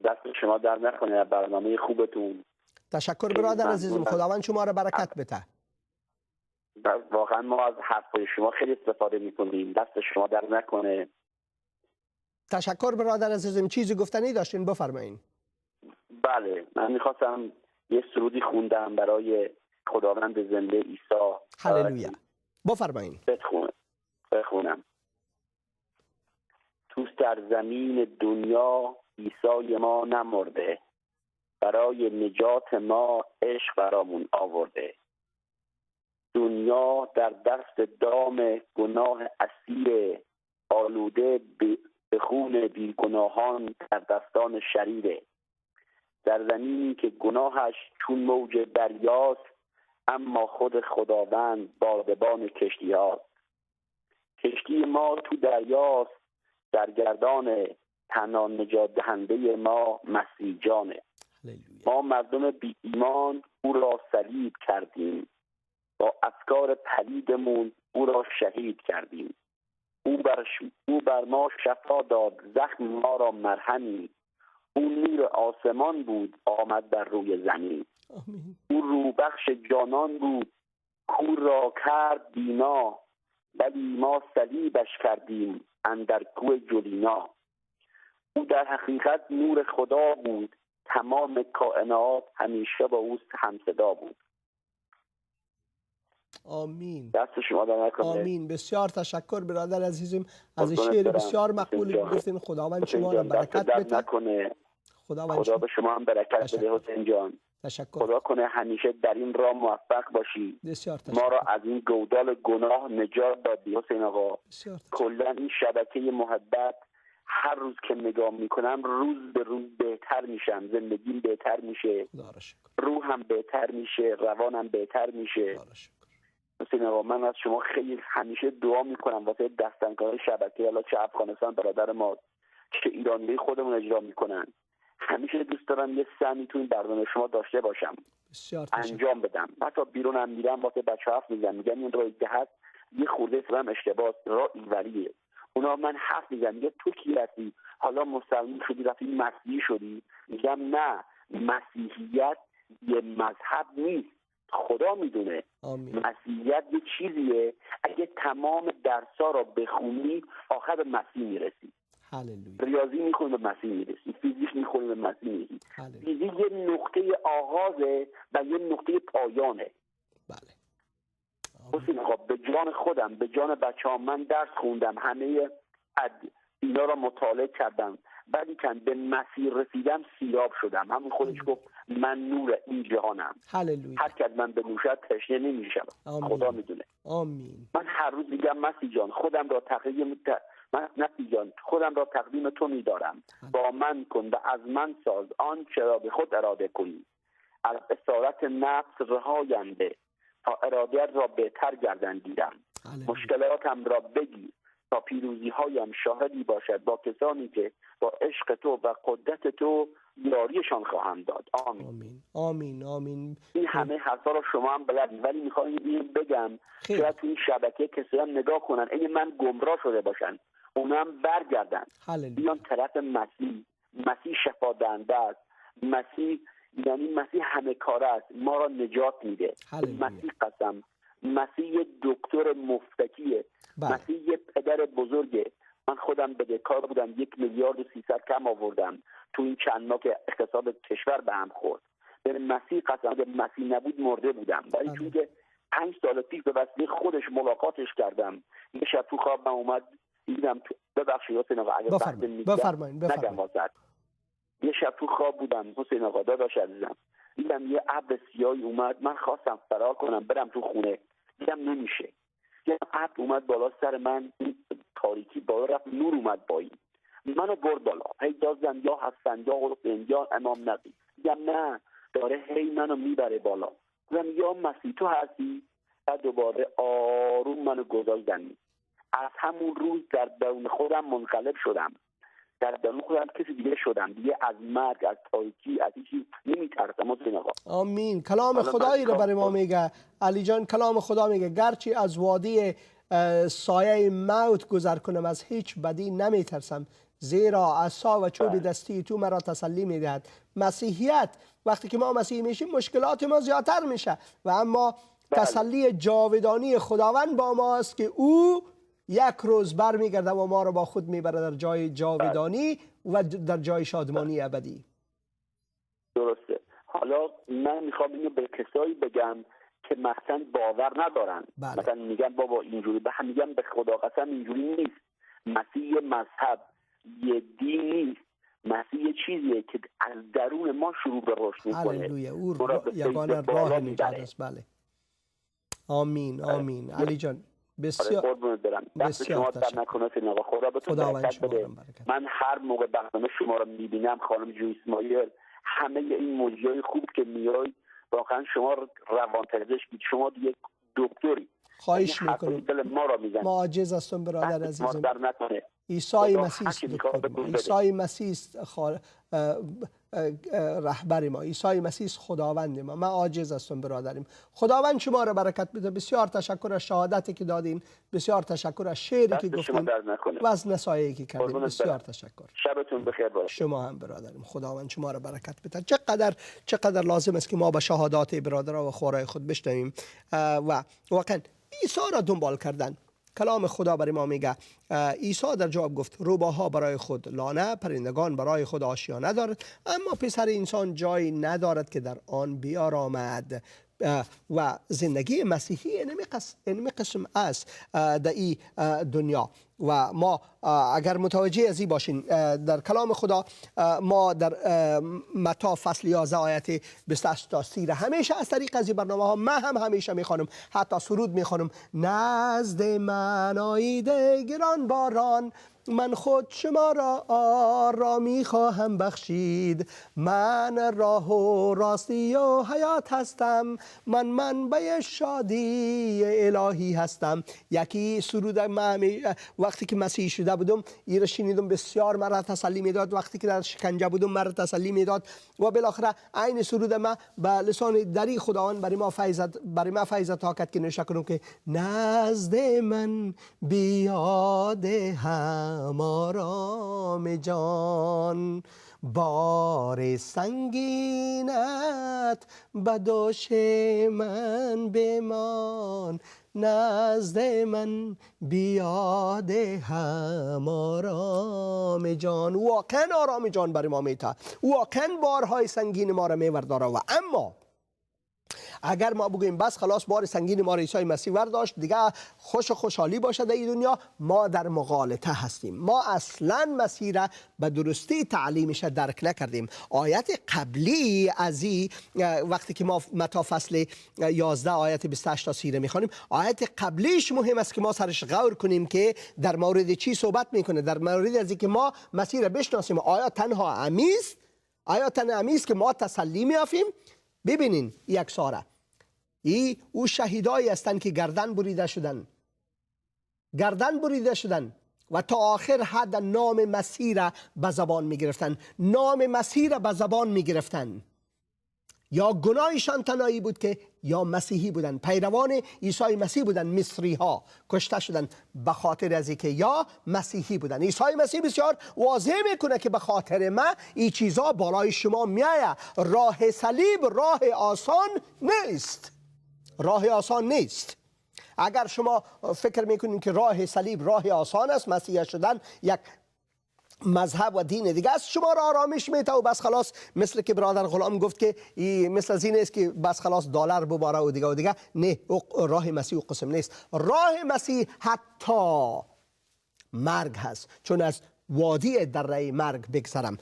دست شما در نکنه برنامه خوبتون. تشکر برادر عزیزم، خداوند شما را برکت بده. واقعا ما از حرفای شما خیلی استفاده میکنیم، دست شما در نکنه. تشکر برادر عزیزم. چیزی گفتنی داشتین؟ بفرمایین. بله، من میخواستم یه سرودی خوندم برای خداوند زنده عیسی. هللویا. بفرمایین. بخونم. تو سرزمین دنیا عیسی ما نمرده، برای نجات ما عشق برامون آورده. دنیا در دست دام گناه اسیر، آلوده به خون بیگناهان در دستان شریره. در زمینی که گناهش چون موج دریاست، اما خود خداوند بادبان کشتی هاست. کشتی ما تو دریاست، در گردان تنها نجات دهنده ما مسیح جانه. ما مردم بی ایمان او را صلیب کردیم، با افکار پلیدمون او را شهید کردیم. او بر ما شفا داد، زخم ما را مرهمی. او نور آسمان بود، آمد بر روی زمین. او روبخش جانان بود، کور را کرد بینا. ولی ما صلیبش کردیم اندر کوه جلینا. او در حقیقت نور خدا بود، تمام کائنات همیشه با او همصدا بود. آمین. دست شما در نکنه. آمین. بسیار تشکر برادر عزیزم از شعر بسیار مقبول گفتین. خداوند شما را برکت بده. خدا به شما هم برکت بده حسین جان. تشکر. خدا کنه همیشه در این راه موفق باشی. بسیار تشکر. ما را از این گودال گناه نجات دادی حسین آقا. کلا این شبکه محبت هر روز که نگاه میکنم روز به روز بهتر میشم، زندگیم بهتر میشه، روحم بهتر میشه، روانم بهتر میشه. حسین آقا من از شما خیلی همیشه دعا میکنم واسه دستنکار شبکه، حالا چه افغانستان برادر ما چه ایرانی خودمون اجرا میکنن. همیشه دوست دارم یه سهمی تو این برنامه شما داشته باشم، انجام بدم. حتی بیرونم میرم واسه بچه‌ها حرف میزنم، میگم این راه که هست یه خورده سرم اشتباه را ایولیه. اونا من حرف میزنم میگه تو کی هستی؟ حالا مسلمان شدی رفتی مسیحی شدی؟ میگم نه، مسیحیت یه مذهب نیست، خدا میدونه. مسیحیت یه چیزیه اگه تمام درسا را بخونی آخر به مسیح میرسی. ریاضی میخونی به مسیح میرسی، فیزیک میخونی به مسیح میرسی. فیزیک یه نقطه آغازه و یه نقطه پایانه. بله. حسین آقا به جان خودم، به جان بچه‌هام من درس خوندم، همه اینا را مطالعه کردم، ولی که به مسیح رسیدم سیراب شدم. همون خودش گفت من نور این جهانم. هر که از من بنوشد تشنه نمیشم. خدا میدونه. آمین. من هر روز میگم مسیح جان خودم را تقدیم تو میدارم، با من کن و از من ساز آنچه را به خود اراده کنی. از اسارت نفس رهایم ده تا ارادت را بهتر گرداندیدم. مشکلاتم را بگیر تا پیروزی هایم شاهدی باشد با کسانی که با عشق تو و قدرت تو یاریشان خواهم داد. آمین. آمین آمین آمین. این همه حرفا رو شما هم بلدید، ولی میخوام این بگم شاید تو این شبکه کسی هم نگاه کنن این من گمراه شده باشن، اونا هم برگردن بیان طرف مسیح. مسیح شفا دهنده است. مسیح یعنی مسیح همه کاره است، ما را نجات میده. مسیح قسم، مسیح یه دکتر مفتکیه. مسیح یه پدر بزرگه. من خودم بدهکار بودم، 1.3 میلیارد کم آوردم تو این چند ماه که اقتصاد کشور به هم خورد. به مسیح قسم، اگه مسیح نبود مرده بودم. ولی چون که 5 سال پیش به وسیله خودش ملاقاتش کردم، یه شب تو خواب من اومد دیدم ببخشید حسین آقا اگه بفرمایید. یه شب تو خواب بودم حسین آقا داداش عزیزم، دیدم یه ابر سیاهی اومد، من خواستم فرار کنم برم تو خونه، دیدم نمیشه. یه ابر اومد بالا سر من، تاریکی بالا رفت، نور اومد پایین، منو برد بالا. هی دازدم یا حسن یا حسین یا امام نبی، دیدم نه داره هی منو میبره بالا. دیدم یا مسیح تو هستی؟ بعد دوباره آروم منو گذاشتن. از همون روز در درون خودم منقلب شدم، در درون خودم کسی دیگه شدم، دیگه از مرگ، از تاریکی، از این چیز نمیترسم. حسین آقا آمین. کلام خدایی رو برای ما میگه علی جان. کلام خدا میگه گرچه از وادی سایه موت گذر کنم از هیچ بدی نمیترسم، زیرا عصا و چوب دستی تو مرا تسلی میدهد. مسیحیت وقتی که ما مسیحی میشیم مشکلات ما زیادتر میشه و اما تسلی جاودانی خداوند با ماست که او یک روز برمیگرده و ما رو با خود میبره در جای جاودانی و در جای شادمانی ابدی. درسته. حالا من میخوام اینو به کسایی بگم که مثلا باور ندارن. مثلا میگن بابا اینجوری، به هم میگم به خدا قسم اینجوری نیست. مسیح مذهب یه دین نیست. مسیح یه چیزیه که از درون ما شروع به رشد میکنه. هللویا. او یگانه راه نجات است. بله. آمین آمین. علی جان بسیار دست شما در نکنه آقا، خدا بهتون برکت بده. من هر موقع برنامه شما رو میبینم خانم جویس مایر، همه این موجودای خوب که میای، واقعا شما روانپزشکی، شما یک دکتری. خواهش میکنم. ما عاجز هستم برادر عزیزم. عیسی مسیح دکتر، عیسی مسیح رهبر ما، عیسی مسیح خداوند ما. من عاجز هستم برادریم. خداوند شما را برکت بده. بسیار تشکر از شهادتی که دادین، بسیار تشکر از شعری که گفتین و از نصایحی که کردین. بسیار تشکر. شبتون بخیر باشه. شما هم برادریم. خداوند شما را برکت بده. چقدر لازم است که ما به شهادات برادرها و خوارای خود بشنویم و واقعا عیسی را دنبال کردن. کلام خدا برای ما میگه، عیسی در جواب گفت روباها برای خود لانه، پرندگان برای خود آشیانه دارد، اما پسر انسان جایی ندارد که در آن بیارامد. و زندگی مسیحی اینمی قسم است در این دنیا. و ما اگر متوجه از این باشین در کلام خدا، ما در متی فصل 11 آیت 28 تا 30 همیشه از طریق از این برنامه ها من هم همیشه میخوانم، حتی سرود میخوانم. نزد من آیید گران باران، من خود شما را آرامی خواهم بخشید. من راه و راستی و حیات هستم، من منبع شادی الهی هستم. یکی سرود وقتی که مسیح شده بودم این را شنیدم، بسیار مرا تسلی میداد. وقتی که در شکنجه بودم مرا تسلی میداد و بالاخره عین سرود ما به لسان دری خداوند برای ما فیض طاقت که نشه کنم که نزد من بیاد هم آرام جان، بار سنگینت به دوش من بمان، نزد من بیاد هم آرام جان. واقعا آرام جان برای ما میته، واقعا بارهای سنگین ما را میورداره. و اما اگر ما بگوییم بس خلاص بار سنگین ما را عیسی مسیح ورداشت، دیگه خوش و خوشحالی باشه در این دنیا، ما در مغالطه هستیم. ما اصلا مسیح را به درستی تعلیمش درک نکردیم. آیت قبلی از این وقتی که ما متی فصل 11 آیت 28 تا 30 میخوانیم، آیت قبلیش مهم است که ما سرش غور کنیم که در مورد چی صحبت میکنه. در مورد از اینکه ما مسیح را بشناسیم. آیا تنها امیست؟ آیا تنها امیست که ما تسلی میافیم؟ ببینین یک ساره او شهیدایی هستند که گردن بریده شدن و تا آخر حد نام مسیح را به زبان می گرفتن. نام مسیح را به زبان می گرفتن. یا گناهشان تنهایی بود که یا مسیحی بودن، پیروان عیسی مسیح بودن. مصری ها کشته شدن به خاطر از اینکه یا مسیحی بودن. عیسی مسیح بسیار واضح میکنه که به خاطر ما این چیزا بالای شما میایه. راه صلیب راه آسان نیست، راه آسان نیست. اگر شما فکر میکنید که راه صلیب راه آسان است، مسیحی شدن یک مذهب و دین دیگه است، شما را آرامش میته و بس خلاص، مثل که برادر غلام گفت که مثل از این است که بس خلاص دلار بباره و دیگه نه. راه مسیح و قسم نیست. راه مسیح حتی مرگ هست، چون از وادی دره مرگ بگذرم.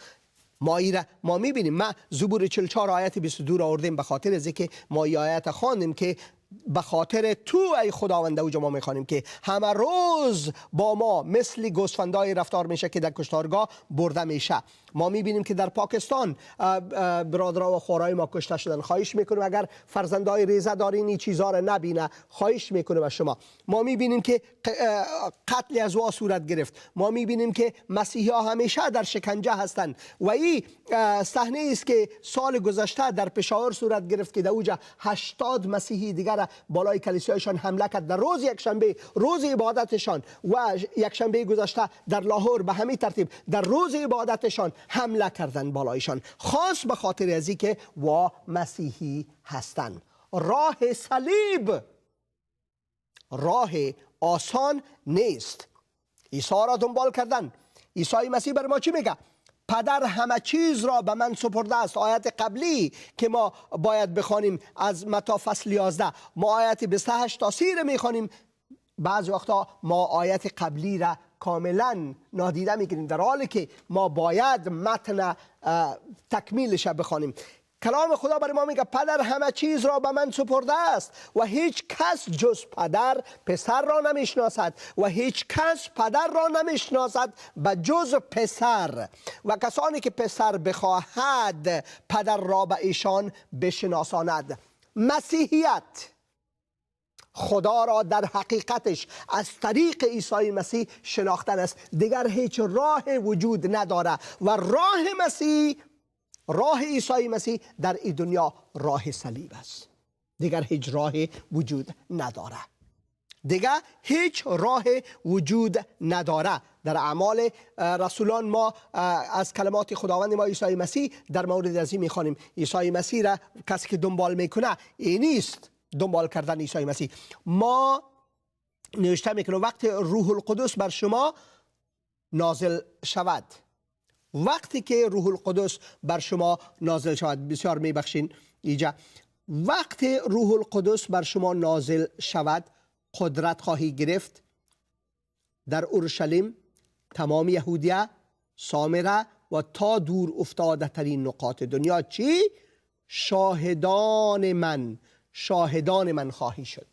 ما میبینیم، ما زبور 44 آیت 22 را آوردیم به خاطر از اینکه ما این آیت خواندیم که به خاطر تو ای خداوند اوجا ما میخوانیم که همه روز با ما مثل گوسفندای رفتار میشه که در کشتارگاه برده میشه. ما میبینیم که در پاکستان برادرها و خوارای ما کشته شدن. خواهش میکنیم اگر فرزندای ریزه دارین این چیزا را نبینه، خواهش میکنیم از شما. ما میبینیم که قتل از وا صورت گرفت. ما میبینیم که مسیحی ها همیشه در شکنجه هستند و این صحنه است که سال گذشته در پشاور صورت گرفت که در اوجا 80 مسیحی دیگر بالای کلیسایشان حمله کرد در روز یکشنبه، روز عبادتشان. و یکشنبه گذشته در لاهور به همین ترتیب در روز عبادتشان حمله کردن بالایشان، خاص به خاطر از اینکه و مسیحی هستند. راه صلیب راه آسان نیست. عیسی را دنبال کردن. عیسی مسیح بر ما چی میگه؟ پدر همه چیز را به من سپرده است. آیت قبلی که ما باید بخوانیم از متی فصل 11، ما آیت 28 تا 30 را میخوانیم. بعض وقتا ما آیت قبلی را کاملا نادیده میگیریم، در حالی که ما باید متن تکمیلش بخوانیم. کلام خدا برای ما میگه پدر همه چیز را به من سپرده است و هیچ کس جز پدر پسر را نمیشناسد و هیچ کس پدر را نمیشناسد به جز پسر و کسانی که پسر بخواهد پدر را به ایشان بشناساند. مسیحیت خدا را در حقیقتش از طریق عیسی مسیح شناختن است. دیگر هیچ راه وجود نداره و راه مسیح، راه عیسی مسیح در این دنیا راه صلیب است. دیگر هیچ راه وجود نداره. دیگر هیچ راه وجود نداره. در اعمال رسولان ما از کلمات خداوند ما عیسی مسیح در مورد از این میخوانیم. عیسی مسیح را کسی که دنبال میکنه این نیست دنبال کردن عیسی مسیح. ما نوشته میکنیم وقتی روح القدس بر شما نازل شود، وقتی که روح القدس بر شما نازل شود، بسیار میبخشین اینجا، وقتی روح القدس بر شما نازل شود قدرت خواهی گرفت در اورشلیم، تمام یهودیه، سامره و تا دور افتاده ترین نقاط دنیا چی؟ شاهدان من خواهی شد.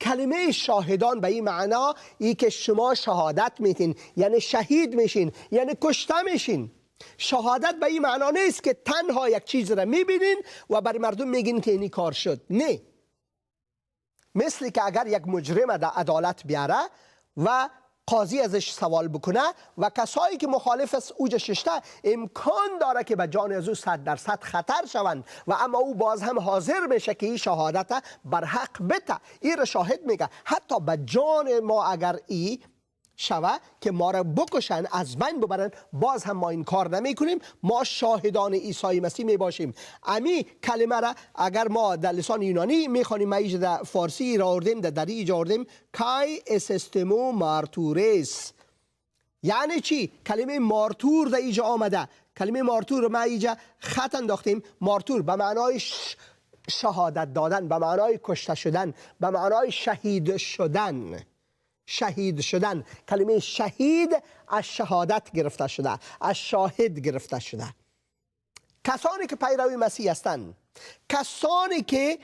کلمه شاهدان به این معنا ای که شما شهادت میتین، یعنی شهید میشین، یعنی کشته میشین. شهادت به این معنا نیست که تنها یک چیز را میبینین و برای مردم میگین که اینی کار شد. نه، مثل که اگر یک مجرم در عدالت بیاره و قاضی ازش سوال بکنه و کسایی که مخالف است اوج ششته امکان داره که به جان از او 100% خطر شوند و اما او باز هم حاضر میشه که این شهادت بر حق بده. این را شاهد میگه. حتی به جان ما اگر ای شوه که ما را بکشن، از بین ببرن، باز هم ما این کار نمی کنیم. ما شاهدان عیسی مسیح می باشیم. امی کلمه را اگر ما در لسان یونانی می خوانیم، ما ایجا در فارسی را آوردیم، در دری ایجا آوردیم کای اسستمو مارتورس. یعنی چی؟ کلمه مارتور در ایجا آمده. کلمه مارتور ما ایجا خط انداختیم. مارتور به معنای شهادت دادن، به معنای کشته شدن، به معنای شهید شدن. شهید شدن. کلمه شهید از شهادت گرفته شده، از شاهد گرفته شده. کسانی که پیروی مسیح هستند، کسانی که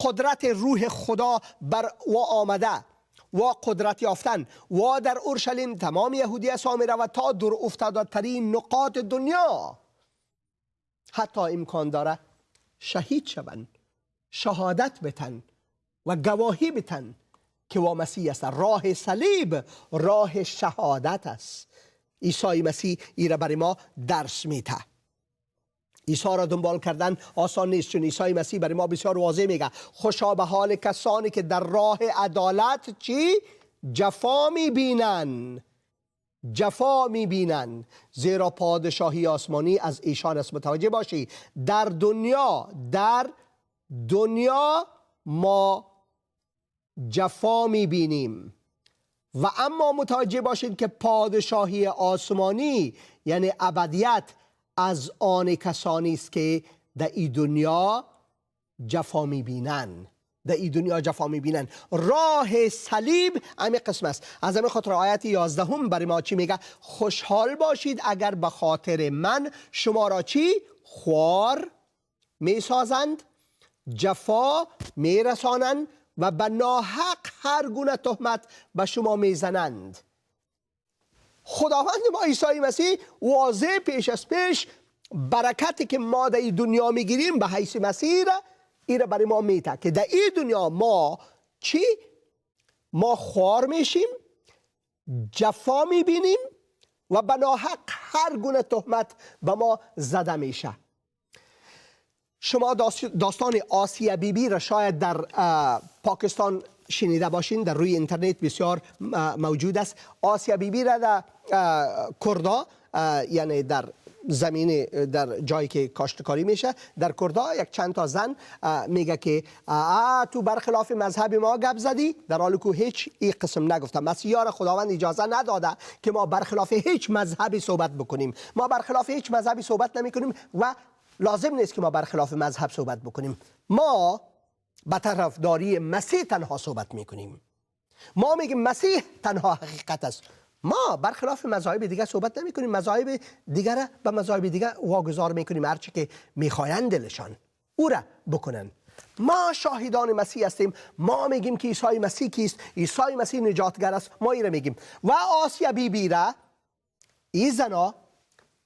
قدرت روح خدا بر و آمده و قدرت یافتن و در اورشلیم تمام یهودیه سامره و تا دور افتاده ترین نقاط دنیا حتی امکان داره شهید شوند، شهادت بتن و گواهی بتن که وا مسیح است. راه صلیب راه شهادت است. عیسی مسیح این را برای ما درس میده. عیسی را دنبال کردن آسان نیست، چون عیسی مسیح برای ما بسیار واضح میگه خوشا به حال کسانی که در راه عدالت چی؟ جفا میبینن. جفا میبینن، زیرا پادشاهی آسمانی از ایشان است. متوجه باشی در دنیا ما جفا میبینیم و اما متوجه باشید که پادشاهی آسمانی یعنی ابدیت از آن کسانی است که در این دنیا جفا میبینن. در این دنیا جفا میبینن. راه صلیب همین قسم است. از همین خاطر آیت 11 برای ما چی میگه؟ خوشحال باشید اگر به خاطر من شما را چی؟ خوار میسازند، جفا میرسانند و به ناحق هر گونه تهمت به شما میزنند. خداوند ما عیسی مسیح واضح پیش از پیش برکتی که ما در این دنیا میگیریم به حیث مسیح این را برای ما میده که در این دنیا ما چی؟ ما خوار میشیم، جفا میبینیم و به ناحق هر گونه تهمت به ما زده میشه. شما داستان آسیا بیبی را شاید در پاکستان شنیده باشین، در روی اینترنت بسیار موجود است. آسیا بیبی را در کردا، یعنی در زمین در جایی که کاشتکاری میشه در کردا، یک چند تا زن میگه که تو برخلاف مذهب ما گپ زدی، در حالی که هیچ این قسم نگفته. مسیحا را خداوند اجازه نداده که ما برخلاف هیچ مذهبی صحبت بکنیم. ما برخلاف هیچ مذهبی صحبت نمی کنیم و لازم نیست که ما برخلاف مذهب صحبت بکنیم. ما به طرفداری مسیح تنها صحبت میکنیم. ما میگیم مسیح تنها حقیقت است. ما برخلاف مذاهب دیگر صحبت نمی کنیم. مذاهب دیگر به مذاهب دیگر واگذار میکنیم، هرچی که میخواین دلشان او را بکنن. ما شاهدان مسیح هستیم. ما میگیم که عیسی مسیح کیست؟ عیسی مسیح نجاتگر است. ما این را میگیم. و آسیا بیبی را این زنا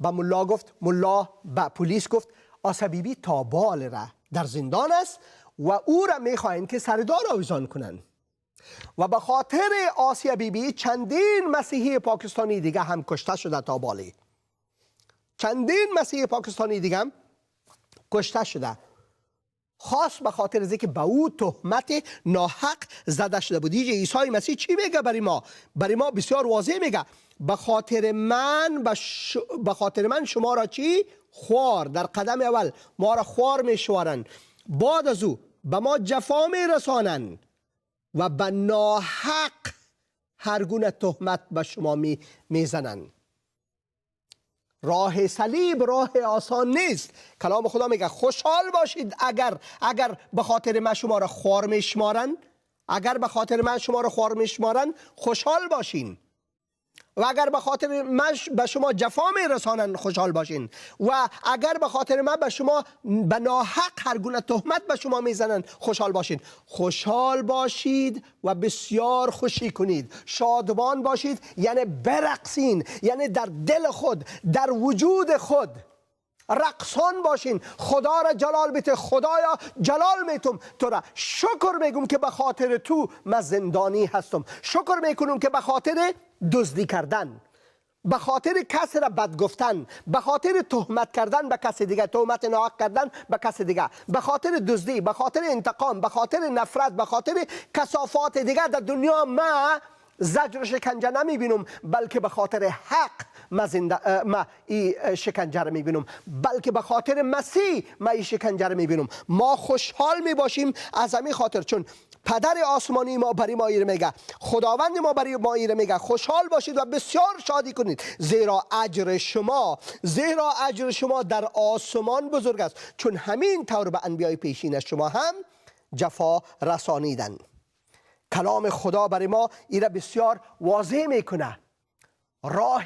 به ملا گفت، ملا به پلیس گفت آسیا بیبی تا بال را در زندان است و او را میخواین که سردار آویزان کنن. و به خاطر آسیا بیبی چندین مسیحی پاکستانی دیگه هم کشته شده تا بالی. چندین مسیحی پاکستانی دیگه هم کشته شده، خاص به خاطر از اینکه به او تهمت ناحق زده شده بود. عیسی مسیح چی میگه برای ما؟ برای ما بسیار واضح میگه به خاطر من شما را چی؟ خوار. در قدم اول ما را خوار میشوارن، بعد از او به ما جفا میرسانن و به ناحق هر گونه تهمت به شما میزنن. راه صلیب راه آسان نیست. کلام خدا میگه خوشحال باشید اگر به خاطر من شما را خوار میشمارن، اگر به خاطر من شما را خوار میشمارن خوشحال باشین. و اگر به خاطر من به شما جفا میرسانند خوشحال باشین و اگر به خاطر من به شما به ناحق هر گونه تهمت به شما میزنند خوشحال باشین. خوشحال باشید و بسیار خوشی کنید. شادمان باشید یعنی برقصین، یعنی در دل خود، در وجود خود رقصان باشین. خدا را جلال بیته. خدایا جلال میتم تو را. شکر میگم که به خاطر تو من زندانی هستم. شکر میکنم که به خاطر دزدی کردن، به خاطر کسی را بد گفتن، به خاطر تهمت کردن به کسی دیگه، تهمت ناحق کردن به کسی دیگه، به خاطر دزدی، به خاطر انتقام، به خاطر نفرت، به خاطر کثافات دیگه در دنیا ما زجر شکنجه نمیبینم، بلکه به خاطر حق ما این شکنجه رو میبینم، بلکه به خاطر مسیح ما این شکنجه رو میبینم. ما خوشحال میباشیم از همین خاطر، چون پدر آسمانی ما برای ما ایره میگه، خداوند ما برای ما ایره میگه خوشحال باشید و بسیار شادی کنید، زیرا اجر شما در آسمان بزرگ است، چون همین طور به انبیای پیشین شما هم جفا رسانیدن. کلام خدا برای ما ایره بسیار واضح میکنه. راه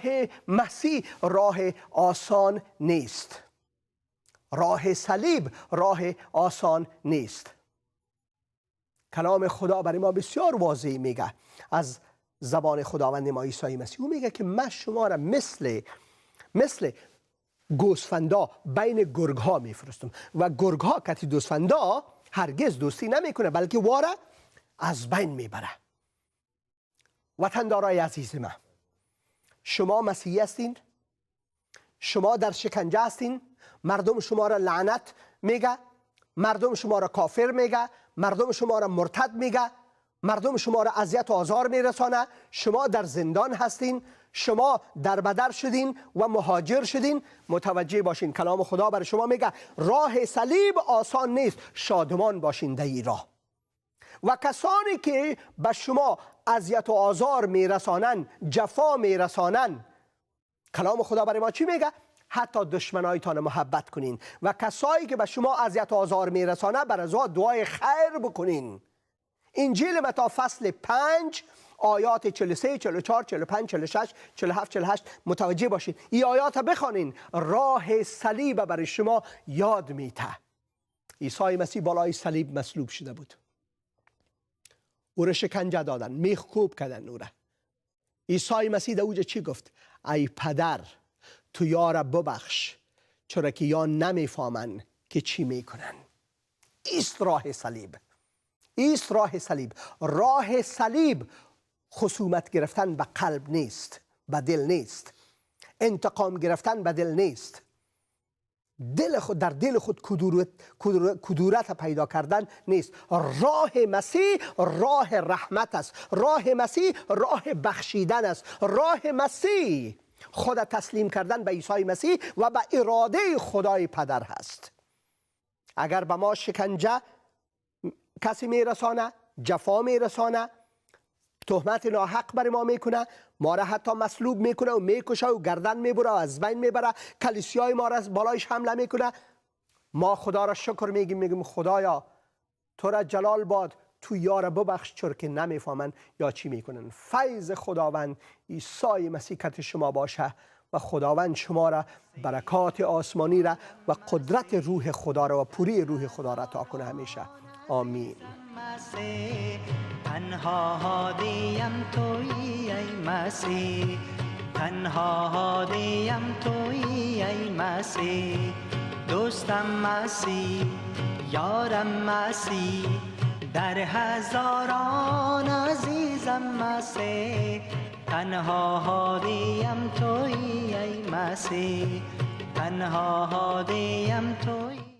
مسیح راه آسان نیست. راه صلیب راه آسان نیست. کلام خدا برای ما بسیار واضح میگه از زبان خداوند ما عیسی مسیح. او میگه که من شما را مثل گوسفندا بین گرگ ها میفرستم و گرگ ها کتی گوسفندا هرگز دوستی نمیکنه، بلکه واره از بین میبره. وطندارای عزیز من، شما مسیحی هستین، شما در شکنجه هستین، مردم شما را لعنت میگه، مردم شما را کافر میگه، مردم شما را مرتد میگه، مردم شما را اذیت و آزار میرسانه، شما در زندان هستین، شما در بدر شدین و مهاجر شدین. متوجه باشین کلام خدا برای شما میگه راه صلیب آسان نیست، شادمان باشین در این راه. و کسانی که به شما اذیت و آزار میرسانن، جفا میرسانن، کلام خدا برای ما چی میگه؟ حتی دشمنایتان محبت کنین و کسایی که به شما اذیت و آزار میرسانه بر ازا دعای خیر بکنین. انجیل متی فصل 5 آیات 43 44 45 46 47 48 متوجه باشین. این آیات بخوانین. راه صلیب برای شما یاد میته. عیسی مسیح بالای صلیب مصلوب شده بود، او را شکنجه دادن، میخکوب کردن او را. عیسی مسیح در اوجه چی گفت؟ ای پدر تو یارا ببخش، چرا که یا نمیفهمن که چی میکنن. ایست راه صلیب، ایست راه صلیب. راه صلیب خصومت گرفتن به قلب نیست، به دل نیست. انتقام گرفتن به دل نیست. دل خود در دل خود کدورت پیدا کردن نیست. راه مسیح راه رحمت است. راه مسیح راه بخشیدن است. راه مسیح خود تسلیم کردن به عیسی مسیح و به اراده خدای پدر هست. اگر به ما شکنجه کسی میرسانه، جفا میرسانه، تهمت ناحق بر ما میکنه، ما را حتی مصلوب میکنه و میکشه و گردن میبره و از بین میبره، کلیسیای ما را از بالایش حمله میکنه، ما خدا را شکر میگیم خدایا تو را جلال باد، تو یارا ببخش، چرا که نمیفهمن یا چی میکنن. فیض خداوند عیسی مسیح کت شما باشه و خداوند شما را برکات آسمانی را و قدرت روح خدا را و پوری روح خدا را عطا کنه همیشه. آمین. تنها هادیم تویی ای مسیح، تنها هادیم تویی ای مسیح، دوستم مسیح، یارم مسیح، در هزاران عزیزم مسیح، تنها هادیم تویی ای مسیح، تنها هادیم تویی.